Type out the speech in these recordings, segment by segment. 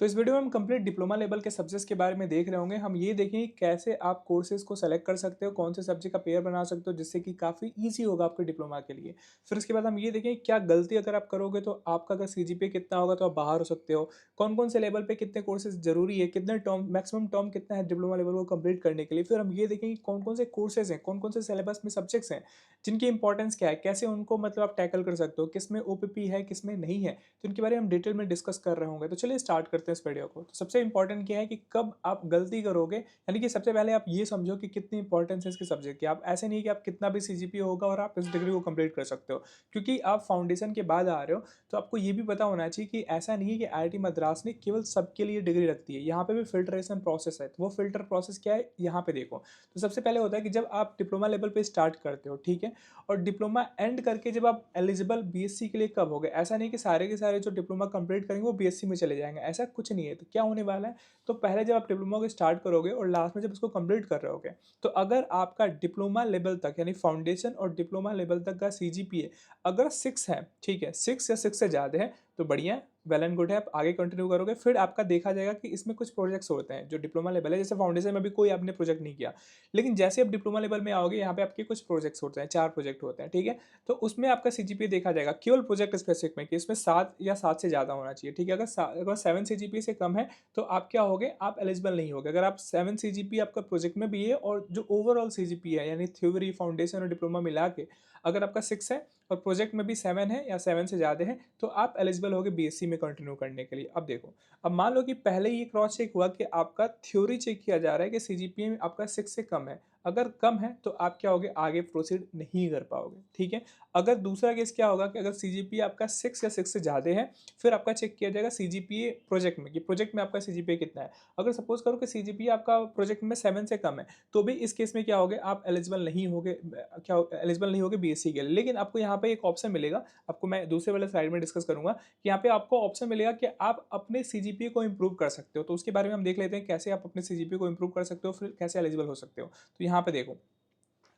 तो इस वीडियो में हम कंप्लीट डिप्लोमा लेवल के सब्जेक्ट्स के बारे में देख रहे होंगे। हम ये देखेंगे कैसे आप कोर्सेज़ को सेलेक्ट कर सकते हो, कौन से सब्जेक्ट का पेयर बना सकते हो जिससे कि काफ़ी ईज़ी होगा आपके डिप्लोमा के लिए। फिर उसके बाद हम ये देखेंगे क्या गलती अगर आप करोगे तो आपका अगर सीजीपीए कितना होगा तो आप बाहर हो सकते हो। कौन-कौन से लेवल पे कितने कोर्सेज़ ज़रूरी है, कितने टर्म मैक्सिमम टर्म कितना है डिप्लोमा लेवल को कंप्लीट करने के लिए। फिर हम ये देखेंगे कौन-कौन से कोर्सेज़ हैं, कौन-कौन से सिलेबस में सब्जेक्ट्स हैं, जिनकी इंपॉर्टेंस क्या है, कैसे उनको मतलब आप टैकल कर सकते हो, किसमें ओपीपी है, किसमें नहीं है। तो इनके बारे में हम डिटेल में डिस्कस कर रहे होंगे। तो चलिए स्टार्ट करते हैं इस वीडियो को। तो सबसे इंपॉर्टेंट क्या है कि कब आप गलती करोगे, यानी कि सबसे पहले आप ये समझो कि कितनी इंपॉर्टेंस है इसके सब्जेक्ट की। आप ऐसे नहीं कि आप कितना भी सीजीपीए होगा और आप इस डिग्री को कंप्लीट कर सकते हो, क्योंकि आप फाउंडेशन के बाद आ रहे हो। तो आपको ये भी पता होना चाहिए कि ऐसा नहीं है कि आईआईटी मद्रास ने केवल सबके लिए डिग्री रखती है। यहाँ पे भी फिल्ट्रेशन प्रोसेस है। तो वो फिल्टर प्रोसेस क्या है यहाँ पे देखो। तो सबसे पहले होता है कि जब आप डिप्लोमा लेवल पे स्टार्ट करते हो, ठीक है, और डिप्लोमा एंड करके जब आप एलिजिबल बीएससी के लिए कब होगे, ऐसा नहीं कि सारे के सारे जो डिप्लोमा कंप्लीट करेंगे वो बीएससी में चले जाएंगे, ऐसा कुछ नहीं है। तो क्या होने वाला है, तो पहले जब आप डिप्लोमा को स्टार्ट करोगे और लास्ट में जब उसको कंप्लीट कर रहे होगे, तो अगर आपका डिप्लोमा लेवल तक यानी फाउंडेशन और डिप्लोमा लेवल तक का सीजीपीए अगर 6 है, ठीक है, 6 या 6 से ज़्यादा है तो बढ़िया है, वेल एंड गुड है, आप आगे कंटिन्यू करोगे। फिर आपका देखा जाएगा कि इसमें कुछ प्रोजेक्ट्स होते हैं जो डिप्लोमा लेवल है, जैसे फाउंडेशन में भी कोई आपने प्रोजेक्ट नहीं किया, लेकिन जैसे आप डिप्लोमा लेवल में आओगे यहाँ पे आपके कुछ प्रोजेक्ट्स होते हैं, 4 प्रोजेक्ट होते हैं, ठीक है। तो उसमें आपका सीजीपीए देखा जाएगा केवल प्रोजेक्ट स्पेसिफिक में कि इसमें 7 या 7 से ज़्यादा होना चाहिए, ठीक है। अगर 7 सीजीपीए से कम है तो आप क्या होगे, आप एलिजिबल नहीं होगे। अगर आप 7 सीजीपीए आपका प्रोजेक्ट में भी है और जो ओवरऑल सीजीपीए है यानी थ्योरी, फाउंडेशन और डिप्लोमा मिला के अगर आपका 6 है और प्रोजेक्ट में भी 7 है या 7 से ज़्यादा है, तो आप एलिजिबल होगे बीएससी में कंटिन्यू करने के लिए। अब देखो, अब मान लो कि पहले ये क्रॉस चेक हुआ कि आपका थ्योरी चेक किया जा रहा है कि सीजीपीए आपका 6 से कम है। अगर कम है तो आप क्या होगे, आगे प्रोसीड नहीं कर पाओगे, ठीक है। अगर दूसरा केस क्या होगा कि अगर सीजीपीए आपका 6 या 6 से ज़्यादा है, फिर आपका चेक किया जाएगा सीजीपीए प्रोजेक्ट में कि प्रोजेक्ट में आपका सीजीपीए कितना है। अगर सपोज करो कि सीजीपीए आपका प्रोजेक्ट में 7 से कम है, तो भी इस केस में क्या होगे, आप एलिजिबल नहीं होगे, क्या एलिजिबल नहीं होगे बीएससी के लिए। लेकिन आपको यहाँ पे एक ऑप्शन मिलेगा, आपको मैं दूसरे वाले स्लाइड में डिस्कस करूंगा कि यहाँ पे आपको ऑप्शन मिलेगा कि आप अपने सीजीपीए को इंप्रूव कर सकते हो। तो उसके बारे में हम देख लेते हैं कैसे आप अपने सीजीपीए को इंप्रूव कर सकते हो, फिर कैसे एलिजिबल हो सकते हो। तो यहाँ पे देखो,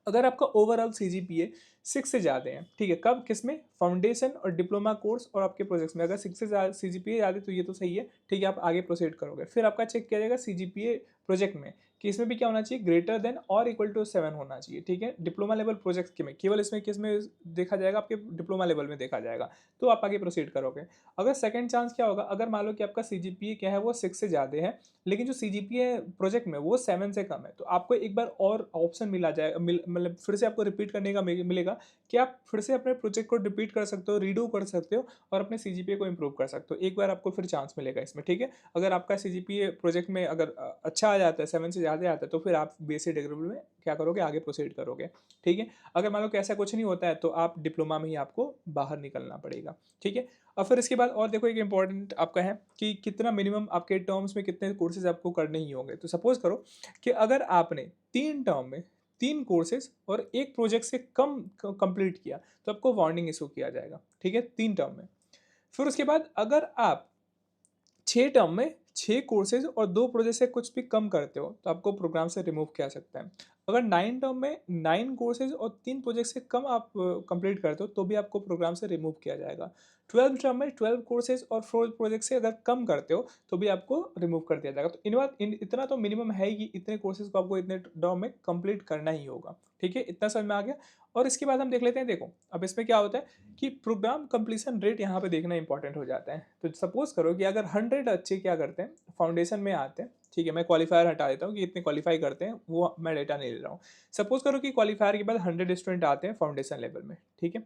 अगर आपका ओवरऑल सीजीपीए 6 से ज़्यादा है, ठीक है, कब किसमें, फाउंडेशन और डिप्लोमा कोर्स और आपके प्रोजेक्ट्स में अगर 6 से ज़्यादा सीजीपीए ज़्यादा है तो ये तो सही है, ठीक है, आप आगे प्रोसीड करोगे। फिर आपका चेक किया जाएगा सीजीपीए प्रोजेक्ट में कि इसमें भी क्या होना चाहिए, ग्रेटर देन और इक्वल टू 7 होना चाहिए, ठीक है। डिप्लोमा लेवल प्रोजेक्ट के में केवल इसमें किसमें देखा जाएगा, आपके डिप्लोमा लेवल में देखा जाएगा, तो आप आगे प्रोसीड करोगे। अगर सेकंड चांस क्या होगा, अगर मान लो कि आपका सीजीपीए क्या है वो 6 से ज़्यादा है, लेकिन जो सीजीपीए प्रोजेक्ट में वो 7 से कम है, तो आपको एक बार और ऑप्शन मिला जाएगा, मतलब फिर से आपको रिपीट करने का मिलेगा कि आप फिर से अपने प्रोजेक्ट को रिपीट कर सकते हो, रीडू कर सकते हो और अपने सीजीपीए को इंप्रूव कर सकते हो। एक बार आपको फिर चांस मिलेगा इसमें, ठीक है। अगर आपका सीजीपीए प्रोजेक्ट में अगर अच्छा आ जाता है, 7 से ज़्यादा आता है, तो फिर आप बेसिक डिग्री में क्या करोगे, आगे प्रोसीड करोगे, ठीक है। अगर मान लो कि ऐसा कुछ नहीं होता है तो आप डिप्लोमा में ही आपको बाहर निकलना पड़ेगा, ठीक है। और फिर इसके बाद और देखो, एक इंपॉर्टेंट आपका है कि कितना मिनिमम आपके टर्म्स में कितने कोर्सेज आपको करने ही होंगे। तो सपोज करो कि अगर आपने 3 टर्म में 3 कोर्सेज और एक प्रोजेक्ट से कम कंप्लीट किया तो आपको वार्निंग इशू किया जाएगा, ठीक है, 3 टर्म में। फिर उसके बाद अगर आप 6 टर्म में 6 कोर्सेज और 2 प्रोजेक्ट से कुछ भी कम करते हो तो आपको प्रोग्राम से रिमूव किया जा सकता है। अगर 9 टर्म में 9 कोर्सेज और 3 प्रोजेक्ट से कम आप कंप्लीट करते हो तो भी आपको प्रोग्राम से रिमूव किया जाएगा। 12 टर्म में 12 कोर्सेज और 4 प्रोजेक्ट से अगर कम करते हो तो भी आपको रिमूव कर दिया जाएगा। तो इतना तो मिनिमम है ही कि इतने कोर्सेज को आपको इतने टर्म में कंप्लीट करना ही होगा, ठीक है, इतना समझ में आ गया। और इसके बाद हम देख लेते हैं, देखो अब इसमें क्या होता है कि प्रोग्राम कंप्लीशन रेट यहाँ पे देखना इंपॉर्टेंट हो जाता है। तो सपोज करो कि अगर 100 बच्चे क्या करते हैं, फाउंडेशन में आते हैं, ठीक है, मैं क्वालिफायर हटा देता हूँ कि इतने क्वालिफाई करते हैं, वो मैं डेटा नहीं ले रहा हूँ। सपोज करो कि क्वालिफायर के बाद 100 स्टूडेंट आते हैं फाउंडेशन लेवल में, ठीक है।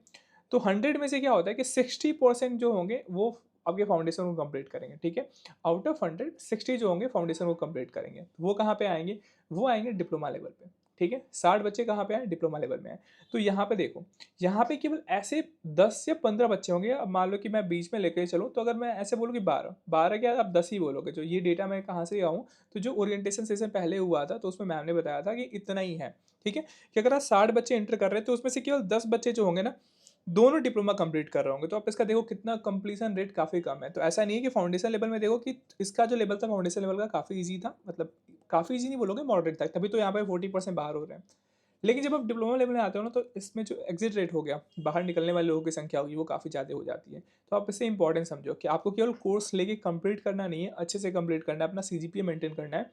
तो 100 में से क्या होता है कि 60% जो होंगे वो आपके फाउंडेशन को कंप्लीट करेंगे, ठीक है। आउट ऑफ 100 60 जो होंगे फाउंडेशन को कंप्लीट करेंगे। तो वो कहाँ पे आएंगे, वो आएंगे डिप्लोमा लेवल पे, ठीक है। 60 बच्चे कहाँ पे आए, डिप्लोमा लेवल में आए। तो यहाँ पे देखो, यहाँ पे केवल ऐसे 10 या 15 बच्चे होंगे। अब मान लो कि मैं बीच में लेके चलूँ, तो अगर मैं ऐसे बोलूँ कि 12 क्या आप 10 ही बोलोगे, जो ये डेटा मैं कहाँ से आऊँ, तो जो ओरिएंटेशन सेशन पहले हुआ था तो उसमें मैम ने बताया था कि इतना ही है, ठीक है। कि अगर आप 60 बच्चे एंटर कर रहे हैं तो उसमें से केवल 10 बच्चे जो होंगे ना, दोनों डिप्लोमा कंप्लीट कर रहे होंगे। तो आप इसका देखो कितना कंप्लीशन रेट काफ़ी कम है। तो ऐसा नहीं है कि फाउंडेशन लेवल में देखो कि इसका जो लेवल था फाउंडेशन लेवल का काफ़ी ईजी था, मतलब काफ़ी ईजी नहीं बोलोगे, मॉडरेट था, तभी तो यहाँ पे 40% बाहर हो रहे हैं। लेकिन जब आप डिप्लोमा लेवल में आते हो ना, तो इसमें जो एग्जिट रेट हो गया, बाहर निकलने वाले लोगों की संख्या होगी, वो काफ़ी ज़्यादा हो जाती है। तो आप इसे इंपॉर्टेंट समझो कि आपको केवल कोर्स लेके कंप्लीट करना नहीं है, अच्छे से कंप्लीट करना है, अपना सीजीपीए मेंटेन करना है,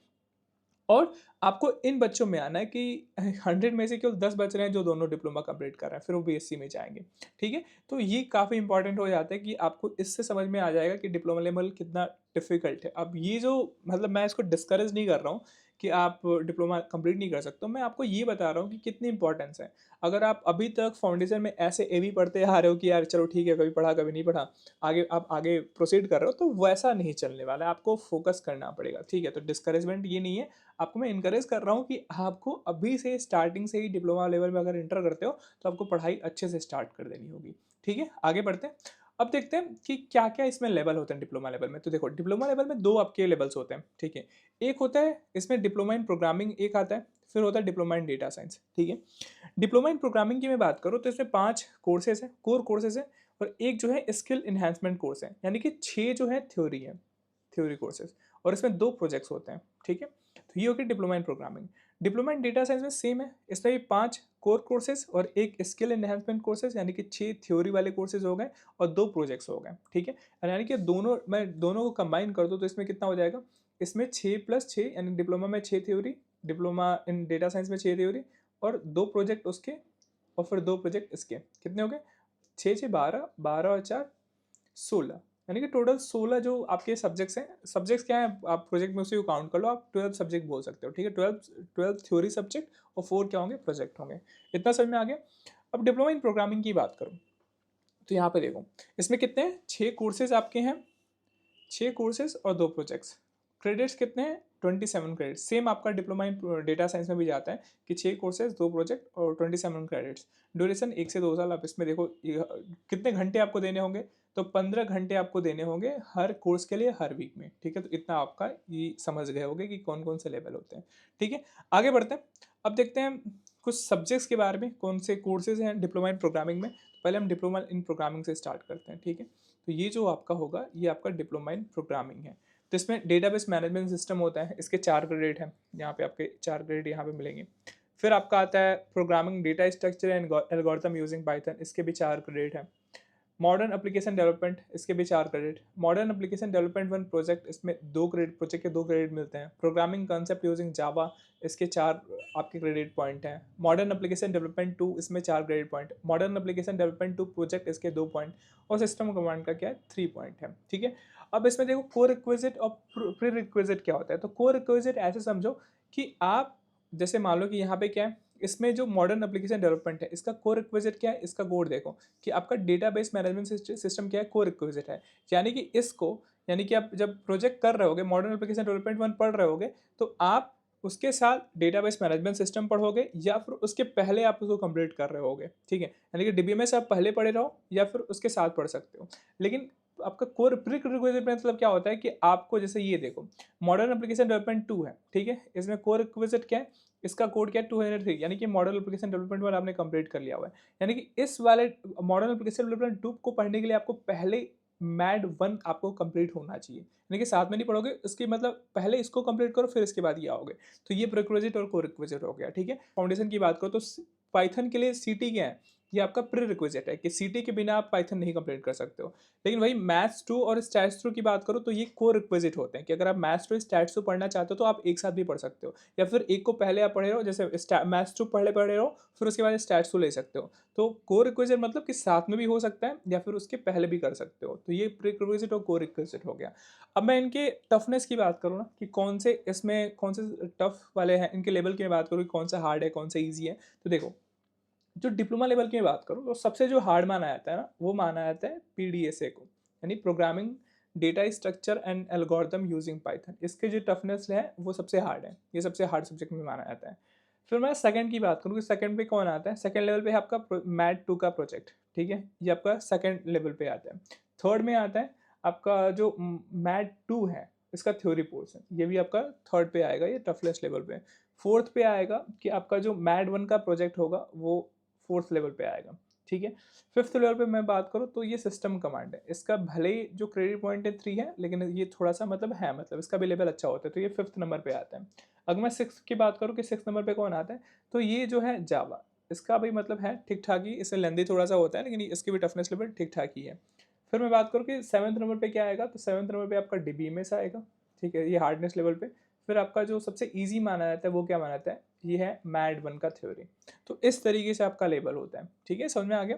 और आपको इन बच्चों में आना है कि 100 में से केवल 10 बच रहे हैं जो दोनों डिप्लोमा कंप्लीट कर रहे हैं, फिर वो बीएससी में जाएँगे, ठीक है? तो ये काफ़ी इंपॉर्टेंट हो जाता है कि आपको इससे समझ में आ जाएगा कि डिप्लोमा लेवल कितना डिफ़िकल्ट है। अब ये जो मतलब मैं इसको डिस्करेज नहीं कर रहा हूँ कि आप डिप्लोमा कंप्लीट नहीं कर सकते हो, मैं आपको ये बता रहा हूँ कि कितनी इंपॉर्टेंस है। अगर आप अभी तक फाउंडेशन में ऐसे एवी पढ़ते आ रहे हो कि यार चलो ठीक है, कभी पढ़ा, कभी नहीं पढ़ा, आगे आप आगे प्रोसीड कर रहे हो, तो वैसा नहीं चलने वाला है, आपको फ़ोकस करना पड़ेगा, ठीक है? तो डिस्करेजमेंट ये नहीं है, आपको मैं इनकरेज कर रहा हूँ कि आपको अभी से स्टार्टिंग से ही डिप्लोमा लेवल में अगर इंटर करते हो, तो आपको पढ़ाई अच्छे से स्टार्ट कर देनी होगी, ठीक है? आगे बढ़ते हैं। अब देखते हैं कि क्या-क्या इसमें लेवल होते हैं डिप्लोमा लेवल में। तो देखो, डिप्लोमा लेवल में 2 आपके लेवल्स होते हैं, ठीक है? एक होता है इसमें डिप्लोमा इन प्रोग्रामिंग एक आता है, फिर होता है डिप्लोमा इन डेटा साइंस, ठीक है? डिप्लोमा इन प्रोग्रामिंग की मैं बात करूँ तो इसमें 5 कोर्सेज़ हैं, कोर कोर्सेज़ हैं, और एक जो है स्किल एनहांसमेंट कोर्स है, यानी कि 6 जो है थ्योरी है, थ्योरी कोर्सेज़, और इसमें 2 प्रोजेक्ट्स होते हैं, ठीक है? तो ये हो गई diploma in programming. Diploma in data science में सेम है, इसमें भी 5 कोर कोर्सेज़ और एक स्किल एनहांसमेंट कोर्सेज़, यानी कि 6 थ्योरी वाले कोर्सेज़ हो गए और 2 प्रोजेक्ट्स हो गए, ठीक है? यानी कि दोनों मैं दोनों को कंबाइन कर दूँ तो इसमें कितना हो जाएगा? इसमें 6 प्लस 6, यानी डिप्लोमा में 6 theory, diploma in data science में 6 थ्योरी, और 2 प्रोजेक्ट उसके, और फिर 2 प्रोजेक्ट इसके। कितने हो गए? 6-6 12, 12 और 4 16, यानी कि टोटल 16 जो आपके सब्जेक्ट्स हैं। सब्जेक्ट्स क्या हैं, आप प्रोजेक्ट में उसी को काउंट कर लो, आप 12 सब्जेक्ट बोल सकते हो, ठीक है? 12 थ्योरी सब्जेक्ट और 4 क्या होंगे? प्रोजेक्ट होंगे। इतना समझ में आ गया? अब डिप्लोमा इन प्रोग्रामिंग की बात करूँ, तो यहाँ पे देखो, इसमें कितने हैं? 6 कोर्सेज़ आपके हैं, 6 कोर्सेज़ और 2 प्रोजेक्ट्स। क्रेडिट्स कितने हैं? 27 क्रेडिट्स। सेम आपका डिप्लोमा इन डेटा साइंस में भी जाता है कि 6 कोर्सेज़, 2 प्रोजेक्ट और 27 क्रेडिट्स। ड्यूरेशन 1 से 2 साल। आप इसमें देखो कितने घंटे आपको देने होंगे? तो 15 घंटे आपको देने होंगे हर कोर्स के लिए, हर वीक में, ठीक है? तो इतना आपका ये समझ गए होंगे कि कौन-कौन से लेवल होते हैं, ठीक है? आगे बढ़ते हैं। अब देखते हैं कुछ सब्जेक्ट्स के बारे में, कौन से कोर्सेज़ हैं डिप्लोमा इन प्रोग्रामिंग में। पहले हम डिप्लोमा इन प्रोग्रामिंग से स्टार्ट करते हैं, ठीक है? तो ये जो आपका होगा, ये आपका डिप्लोमा इन प्रोग्रामिंग है। तो इसमें डेटाबेस मैनेजमेंट सिस्टम होता है, इसके 4 क्रेडिट हैं, यहाँ पे आपके 4 क्रेडिट यहाँ पे मिलेंगे। फिर आपका आता है programming data structure and algorithm using Python, इसके भी 4 क्रेडिट हैं। मॉडर्न एप्लीकेशन डेवलपमेंट, इसके भी 4 credit. Modern application development 1 project, इसमें 2 क्रेडिट, प्रोजेक्ट के 2 क्रेडिट मिलते हैं। प्रोग्रामिंग कांसेप्ट यूजिंग जावा, इसके 4 आपके क्रेडिट पॉइंट हैं। मॉडर्न एप्लीकेशन डेवलपमेंट 2, इसमें 4 credit point. Modern application development 2 project, इसके 2 पॉइंट, और सिस्टम कमांड का क्या है? 3 पॉइंट है, ठीक है? अब इसमें देखो कोर रिक्विजिट और प्री रिक्विजिट क्या होता है। तो कोर रिक्विजिट ऐसे समझो कि आप, जैसे मान लो कि यहाँ पे क्या है, इसमें जो मॉडर्न एप्लीकेशन डेवलपमेंट है, इसका कोर रिक्विजिट क्या है? इसका कोड देखो कि आपका डेटाबेस मैनेजमेंट सिस्टम क्या है? कोर रिक्विजिट है। यानी कि इसको, यानी कि आप जब प्रोजेक्ट कर रहे होगे, मॉडर्न एप्लीकेशन डेवलपमेंट 1 पढ़ रहे होगे, तो आप उसके साथ डेटाबेस मैनेजमेंट सिस्टम पढ़ोगे, या फिर उसके पहले आप उसको कंप्लीट कर रहे होगे, ठीक है? यानी कि डीबीएमएस आप पहले पढ़े रहो या फिर उसके साथ पढ़ सकते हो। लेकिन आपका कोर प्रीरिक्विजिट मतलब क्या होता है कि आपको, जैसे ये देखो, मॉडर्न एप्लीकेशन डेवलपमेंट 2 है, ठीक है? इसमें कोर रिक्विजिट क्या है? इसका कोड क्या है? 203, यानी कि मॉडल एप्लीकेशन डेवलपमेंट 1 आपने कंप्लीट कर लिया हुआ है। यानी कि इस वाले मॉडर्न एप्लीकेशन डेवलपमेंट 2 को पढ़ने के लिए आपको पहले मैड 1 आपको कंप्लीट होना चाहिए। यानी कि साथ में नहीं पढ़ोगे, इसकी मतलब पहले इसको कंप्लीट करो, फिर इसके बाद ये आओगे। तो ये प्रीरिक्विजिट और कोरिक्विजिट हो गया, ठीक है? फाउंडेशन की बात करो तो पाइथन के लिए सीटी क्या है? ये आपका प्रीरिक्विजिट है कि सीटी के बिना आप पाइथन नहीं कंप्लीट कर सकते हो। लेकिन वही मैथ्स 2 और स्टैट्स 2 की बात करो तो ये कोरिक्विजिट होते हैं कि अगर आप मैथ्स 2 स्टैट्स 2 पढ़ना चाहते हो तो आप एक साथ भी पढ़ सकते हो, या फिर एक को पहले आप पढ़े रहो, जैसे मैथ्स 2 पहले पढ़े रहो, फिर उसके बाद स्टैट्स 2 ले सकते हो। तो कोर रिक्विजिट मतलब कि साथ में भी हो सकता है या फिर उसके पहले भी कर सकते हो। तो ये प्री रिक्विजिट और कोर रिक्विजिट हो गया। अब मैं इनके टफनेस की बात करूँ ना, कि कौन से इसमें कौन से टफ वाले हैं, इनके लेवल की मैं बात करूँ कि कौन सा हार्ड है, कौन सा ईजी है। तो देखो, जो डिप्लोमा लेवल की मैं बात करूँ तो सबसे जो हार्ड माना जाता है ना, वो माना जाता है पीडीएसए को, यानी programming data structure and algorithm using Python. इसके जो टफनेस है वो सबसे हार्ड है, ये सबसे हार्ड सब्जेक्ट में माना जाता है। फिर मैं सेकंड की बात करूँ कि सेकंड पे कौन आता है, सेकंड लेवल पे है आपका मैट 2 का प्रोजेक्ट, ठीक है? ये आपका सेकंड लेवल पे आता है। थर्ड में आता है आपका जो मैट 2 है, इसका थ्योरी पोर्शन, ये भी आपका थर्ड पे आएगा, ये टफनेस लेवल पे। फोर्थ पे आएगा कि आपका जो मैड 1 का प्रोजेक्ट होगा वो फोर्थ लेवल पे आएगा। ठीक है। 5th लेवल पे मैं बात करूँ तो ये सिस्टम कमांड है। इसका भले ही जो क्रेडिट पॉइंट है 3 है, लेकिन ये थोड़ा-सा मतलब है, मतलब इसका भी लेवल अच्छा होता है, तो ये 5th नंबर पे आता है। अगर मैं 6th की बात करूँ कि 6th नंबर पे कौन आता है, तो ये जो है जावा, इसका भी मतलब है ठीक-ठाक ही, इससे लेंथी थोड़ा-सा होता है, लेकिन इसकी भी टफनेस लेवल ठीक-ठाक ही है। फिर मैं बात करूँ कि 7th नंबर पे क्या आएगा, तो 7th नंबर पे आपका डीबीएमएस आएगा, ठीक है, ये हार्डनेस लेवल पे। फिर आपका जो सबसे ईज़ी माना जाता है वो क्या माना जाता है, ये है मैड 1 का थ्योरी। तो इस तरीके से आपका लेवल होता है, ठीक है, समझ में आ गया?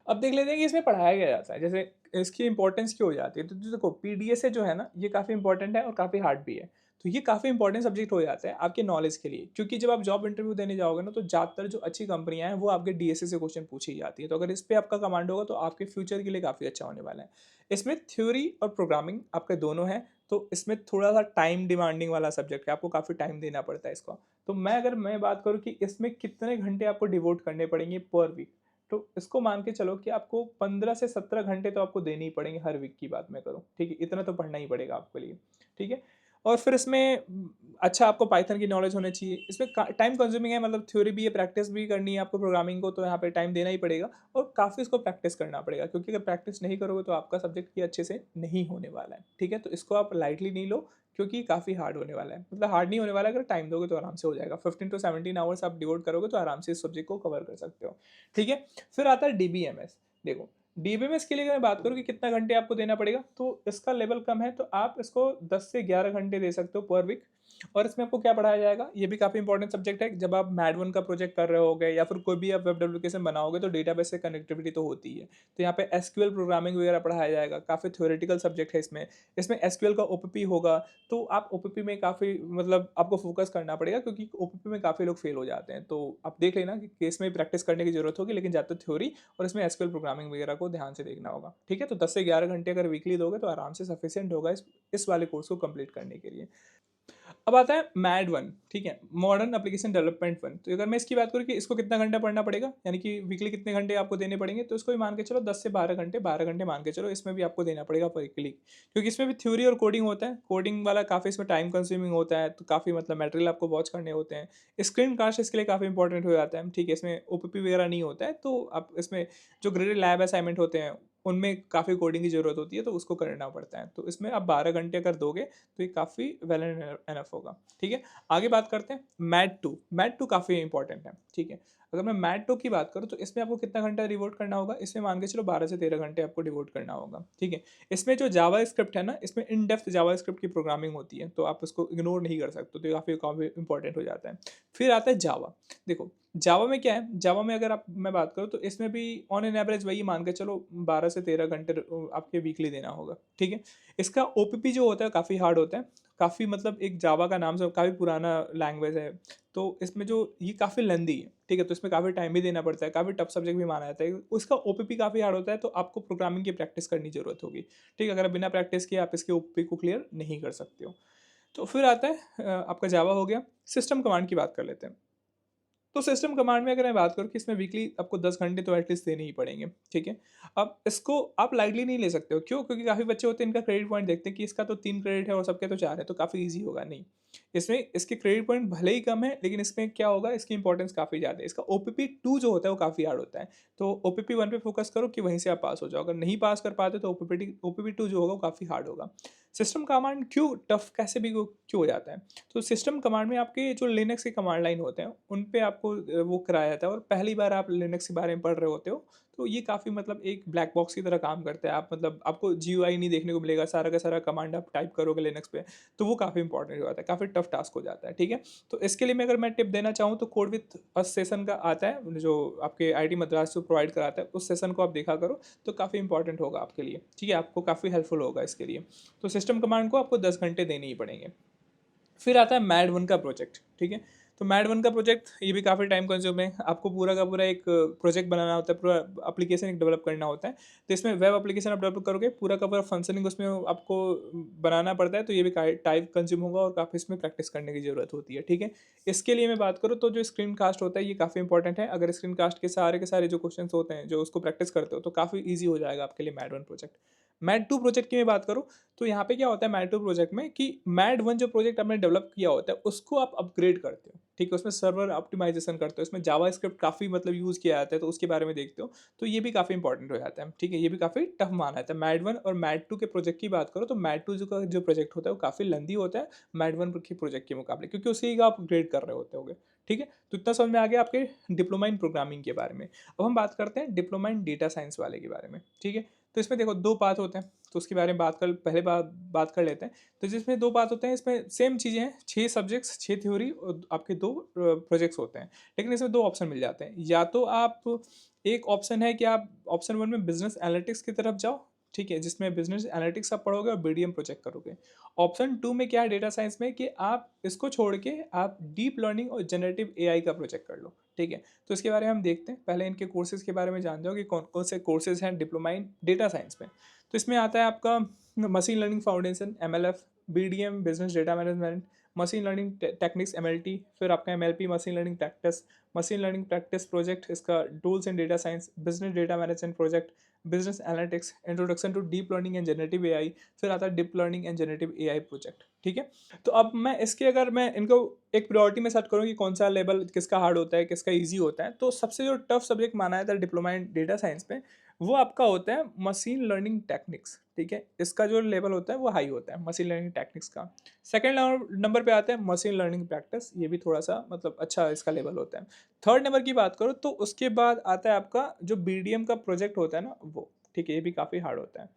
अब देख लेते हैं कि इसमें पढ़ाया क्या जाता है, जैसे इसकी इंपॉर्टेंस क्यों हो जाती है, तो देखो पीडीएस जो है ना, ये काफ़ी इंपॉर्टेंट है और काफ़ी हार्ड भी है। तो ये काफ़ी इंपॉर्टेंट सब्जेक्ट हो जाता है आपके नॉलेज के लिए, क्योंकि जब आप जॉब इंटरव्यू देने जाओगे ना, तो ज़्यादातर जो अच्छी कंपनियां हैं वो आपके डीएसए से क्वेश्चन पूछी जाती है, तो अगर इस पे आपका कमांड होगा तो आपके फ्यूचर के लिए काफ़ी अच्छा होने वाला है। इसमें थ्योरी और प्रोग्रामिंग आपके दोनों हैं, तो इसमें थोड़ा सा टाइम डिमांडिंग वाला सब्जेक्ट है, आपको काफ़ी टाइम देना पड़ता है इसको। तो मैं बात करूँ कि इसमें कितने घंटे आपको डिवोट करने पड़ेंगे पर वीक, तो इसको मान के चलो कि आपको 15 से 17 घंटे तो आपको देने ही पड़ेंगे हर वीक की बात मैं करूँ, ठीक है? इतना तो पढ़ना ही पड़ेगा आपके लिए, ठीक है? और फिर इसमें अच्छा आपको पाइथन की नॉलेज होनी चाहिए। इसमें का टाइम कंज्यूमिंग है, मतलब थ्योरी भी है, प्रैक्टिस भी करनी है आपको प्रोग्रामिंग को, तो यहाँ पे टाइम देना ही पड़ेगा और काफ़ी इसको प्रैक्टिस करना पड़ेगा, क्योंकि अगर प्रैक्टिस नहीं करोगे तो आपका सब्जेक्ट ये अच्छे से नहीं होने वाला है, ठीक है? तो इसको आप लाइटली नहीं लो, क्योंकि काफ़ी हार्ड होने वाला है। मतलब हार्ड नहीं होने वाला है, अगर टाइम दोगे तो आराम से हो जाएगा। 15 टू 17 आवर्स आप डिवोट करोगे तो आराम से इस सब्जेक्ट को कवर कर सकते हो, ठीक है? फिर आता है डीबीएमएस। देखो, डीबीएमएस के लिए अगर मैं बात करूँ कि कितना घंटे आपको देना पड़ेगा, तो इसका लेवल कम है, तो आप इसको 10 से 11 घंटे दे सकते हो पर वीक। और इसमें आपको क्या पढ़ाया जाएगा, ये भी काफ़ी इंपॉर्टेंट सब्जेक्ट है। जब आप मैड वन का प्रोजेक्ट कर रहे होगे या फिर कोई भी आप वेब एप्लीकेशन बनाओगे, तो डेटाबेस से कनेक्टिविटी तो होती है। तो यहाँ पे एसक्यूएल प्रोग्रामिंग वगैरह पढ़ाया जाएगा, काफ़ी थ्योरेटिकल सब्जेक्ट है इसमें। इसमें एसक्यूएल का ओपीपी होगा, तो आप ओपीपी में काफ़ी मतलब आपको फोकस करना पड़ेगा, क्योंकि ओपीपी में काफ़ी लोग फेल हो जाते हैं। तो आप देख लेना कि केस में प्रैक्टिस करने की जरूरत होगी, लेकिन ज़्यादातर थ्योरी और इसमें एसक्यूएल प्रोग्रामिंग वगैरह को ध्यान से देखना होगा, ठीक है? तो 10 से 11 घंटे अगर वीकली दोगे तो आराम से सफिशिएंट होगा इस वाले कोर्स को कंप्लीट करने के लिए। अब आता है मैड वन, ठीक है, मॉडर्न एप्लीकेशन डेवलपमेंट वन। तो अगर मैं इसकी बात करूँ कि इसको कितना घंटा पढ़ना पड़ेगा, यानी कि वीकली कितने घंटे आपको देने पड़ेंगे, तो इसको भी मान के चलो 10 से 12 घंटे, 12 घंटे मान के चलो, इसमें भी आपको देना पड़ेगा पर वीकली, क्योंकि इसमें भी थ्योरी और कोडिंग होता है। कोडिंग वाला काफ़ी इसमें टाइम कंज्यूमिंग होता है, तो काफ़ी मतलब मटेरियल आपको वॉच करने होते हैं। स्क्रीन कास्ट इसके लिए काफ़ी इंपॉर्टेंट हो जाता है, ठीक है? इसमें ओपीपी वगैरह नहीं होता है, तो आप इसमें जो ग्रेडेड लैब असाइनमेंट होते हैं उनमें काफ़ी कोडिंग की ज़रूरत होती है, तो उसको करना पड़ता है। तो इसमें आप 12 घंटे अगर दोगे तो ये काफ़ी वेल एंड एनफ होगा, ठीक है? आगे बात करते हैं मैट टू काफ़ी इंपॉर्टेंट है, ठीक है? अगर मैं मैट टू की बात करूँ तो इसमें आपको कितना घंटा डिवोट करना होगा, इसमें मान के चलो 12 से 13 घंटे आपको डिवोट करना होगा, ठीक है? इसमें जो जावा स्क्रिप्ट है ना, इसमें इन डेप्थ जावा स्क्रिप्ट की प्रोग्रामिंग होती है, तो आप उसको इग्नोर नहीं कर सकते, तो ये काफ़ी काफ़ी इंपॉर्टेंट हो जाता है। फिर आता है जावा। देखो, जावा में क्या है, जावा में अगर आप मैं बात करूँ तो इसमें भी ऑन एन एवरेज वही मान के चलो 12 से 13 घंटे आपके वीकली देना होगा, ठीक है? इसका ओपीपी जो होता है काफ़ी हार्ड होता है, काफ़ी मतलब एक जावा का नाम से काफ़ी पुराना लैंग्वेज है, तो इसमें जो ये काफ़ी लेंदी है, ठीक है? तो इसमें काफ़ी टाइम भी देना पड़ता है, काफ़ी टफ सब्जेक्ट भी माना जाता है। उसका ओपीपी काफ़ी हार्ड होता है, तो आपको प्रोग्रामिंग की प्रैक्टिस करनी ज़रूरत होगी, ठीक है? अगर आप बिना प्रैक्टिस किए आप इसके ओपीपी को क्लियर नहीं कर सकते हो। तो फिर आता है आपका जावा हो गया। सिस्टम कमांड की बात कर लेते हैं। तो सिस्टम कमांड में अगर मैं बात करूँ कि इसमें वीकली आपको 10 घंटे तो एटलीस्ट देने ही पड़ेंगे, ठीक है? अब इसको आप लाइटली नहीं ले सकते हो, क्यों? क्योंकि काफ़ी बच्चे होते हैं, इनका क्रेडिट पॉइंट देखते हैं कि इसका तो 3 क्रेडिट है और सबके तो 4 है, तो काफ़ी ईज़ी होगा, नहीं। इसमें इसके क्रेडिट पॉइंट भले ही कम है, लेकिन इसमें क्या होगा, इसकी इंपॉर्टेंस काफ़ी ज़्यादा है। इसका ओपीपी 2 जो होता है वो काफ़ी हार्ड होता है, तो ओपीपी 1 पे फोकस करो कि वहीं से आप पास हो जाओ। अगर नहीं पास कर पाते तो ओपीपी 2 जो होगा वो काफ़ी हार्ड होगा। सिस्टम कमांड क्यों टफ कैसे भी क्यों हो जाता है? तो सिस्टम कमांड में आपके जो लिनक्स के कमांड लाइन होते हैं, उन पे आपको वो कराया जाता है, और पहली बार आप लिनक्स के बारे में पढ़ रहे होते हो, तो ये काफ़ी मतलब एक ब्लैक बॉक्स की तरह काम करता है। आप मतलब आपको जीयूआई नहीं देखने को मिलेगा, सारा का सारा कमांड आप टाइप करोगे लिनक्स पे, तो वो काफ़ी इंपॉर्टेंट हो जाता है, काफ़ी टफ टास्क हो जाता है, ठीक है? तो इसके लिए मैं अगर मैं टिप देना चाहूँ तो कोड विथ अस सेशन का आता है, जो आपके आईआईटी मद्रास से प्रोवाइड कराता है, उस सेशन को आप देखा करो, तो काफ़ी इंपॉर्टेंट होगा आपके लिए, ठीक है? आपको काफ़ी हेल्पफुल होगा इसके लिए। तो सिस्टम कमांड को आपको 10 घंटे देने ही पड़ेंगे। फिर आता है मैड वन का प्रोजेक्ट, ठीक है? तो मैड वन का प्रोजेक्ट ये भी काफ़ी टाइम कंज्यूम है, आपको पूरा का पूरा एक प्रोजेक्ट बनाना होता है, पूरा एप्लीकेशन एक डेवलप करना होता है। तो इसमें वेब एप्लीकेशन आप डेवलप करोगे, पूरा का पूरा फंक्शनिंग उसमें आपको बनाना पड़ता है, तो ये भी टाइम कंज्यूम होगा और काफ़ी इसमें प्रैक्टिस करने की ज़रूरत होती है, ठीक है? इसके लिए मैं बात करूँ तो जो स्क्रीन कास्ट होता है ये काफ़ी इंपॉर्टेंट है। अगर स्क्रीन कास्ट के सारे जो क्वेश्चन होते हैं, जो उसको प्रैक्टिस करते हो, तो काफ़ी ईजी हो जाएगा आपके लिए mad one project. Mad 2 project की मैं बात करूँ तो यहाँ पे क्या होता है मैड 2 प्रोजेक्ट में कि मैड 1 जो प्रोजेक्ट आपने डेवलप किया होता है उसको आप अपग्रेड करते हो, ठीक है? उसमें सर्वर ऑप्टिमाइज़ेशन करते हो, उसमें जावास्क्रिप्ट काफ़ी मतलब यूज़ किया जाता है, तो उसके बारे में देखते हो। तो ये भी काफ़ी इंपॉर्टेंट हो जाता है, ठीक है? ये भी काफ़ी टफ माना जाता है। मैड 1 और मैड 2 के प्रोजेक्ट की बात करो तो मैड 2 जो प्रोजेक्ट होता है वो काफ़ी लेंदी होता है मैड 1 के प्रोजेक्ट के मुकाबले, क्योंकि उसी का आप अपग्रेड कर रहे होते होगे, ठीक है? तो इतना समझ में आ गया आपके डिप्लोमा इन प्रोग्रामिंग के बारे में। अब हम बात करते हैं डिप्लोमा इन डेटा साइंस वाले के बारे में, ठीक है? तो इसमें देखो 2 पाथ होते हैं, तो उसके बारे में पहले बात कर लेते हैं। तो जिसमें 2 पाथ होते हैं, इसमें सेम चीज़ें हैं, 6 सब्जेक्ट्स, 6 थ्योरी और आपके 2 प्रोजेक्ट्स होते हैं। लेकिन इसमें 2 ऑप्शन मिल जाते हैं, या तो आप एक ऑप्शन है कि आप ऑप्शन 1 में बिज़नेस एनालिटिक्स की तरफ जाओ, ठीक है? जिसमें बिज़नेस एनालिटिक्स आप पढ़ोगे और बीडीएम प्रोजेक्ट करोगे। ऑप्शन 2 में क्या है डेटा साइंस में कि आप इसको छोड़ के आप डीप लर्निंग और जनरेटिव एआई का प्रोजेक्ट कर लो, ठीक है? तो इसके बारे में हम देखते हैं। पहले इनके कोर्सेज़ के बारे में जान जाओ कि कौन-कौन से कोर्सेज़ हैं डिप्लोमा इन डेटा साइंस में। तो इसमें आता है आपका machine learning foundation MLF, BDM business data management, machine learning techniques MLT, फिर आपका MLP machine learning practice, machine learning practice project, इसका tools in data science, business data management project, business analytics, introduction to deep learning and generative AI, फिर आता है deep learning and generative AI project, ठीक है? तो अब अगर मैं इनको एक प्रायोरिटी में सेट करूँ कि कौन सा लेवल किसका हार्ड होता है, किसका ईजी होता है, तो सबसे जो टफ सब्जेक्ट माना जाता है डिप्लोमा इन डेटा साइंस में, वो आपका होता है मशीन लर्निंग टेक्निक्स, ठीक है? इसका जो लेवल होता है वो हाई होता है मशीन लर्निंग टेक्निक्स का। सेकंड नंबर पे आता है मशीन लर्निंग प्रैक्टिस, ये भी थोड़ा सा मतलब अच्छा इसका लेवल होता है। थर्ड नंबर की बात करो तो उसके बाद आता है आपका जो बीडीएम का प्रोजेक्ट होता है ना वो, ठीक है? ये भी काफ़ी हार्ड होता है।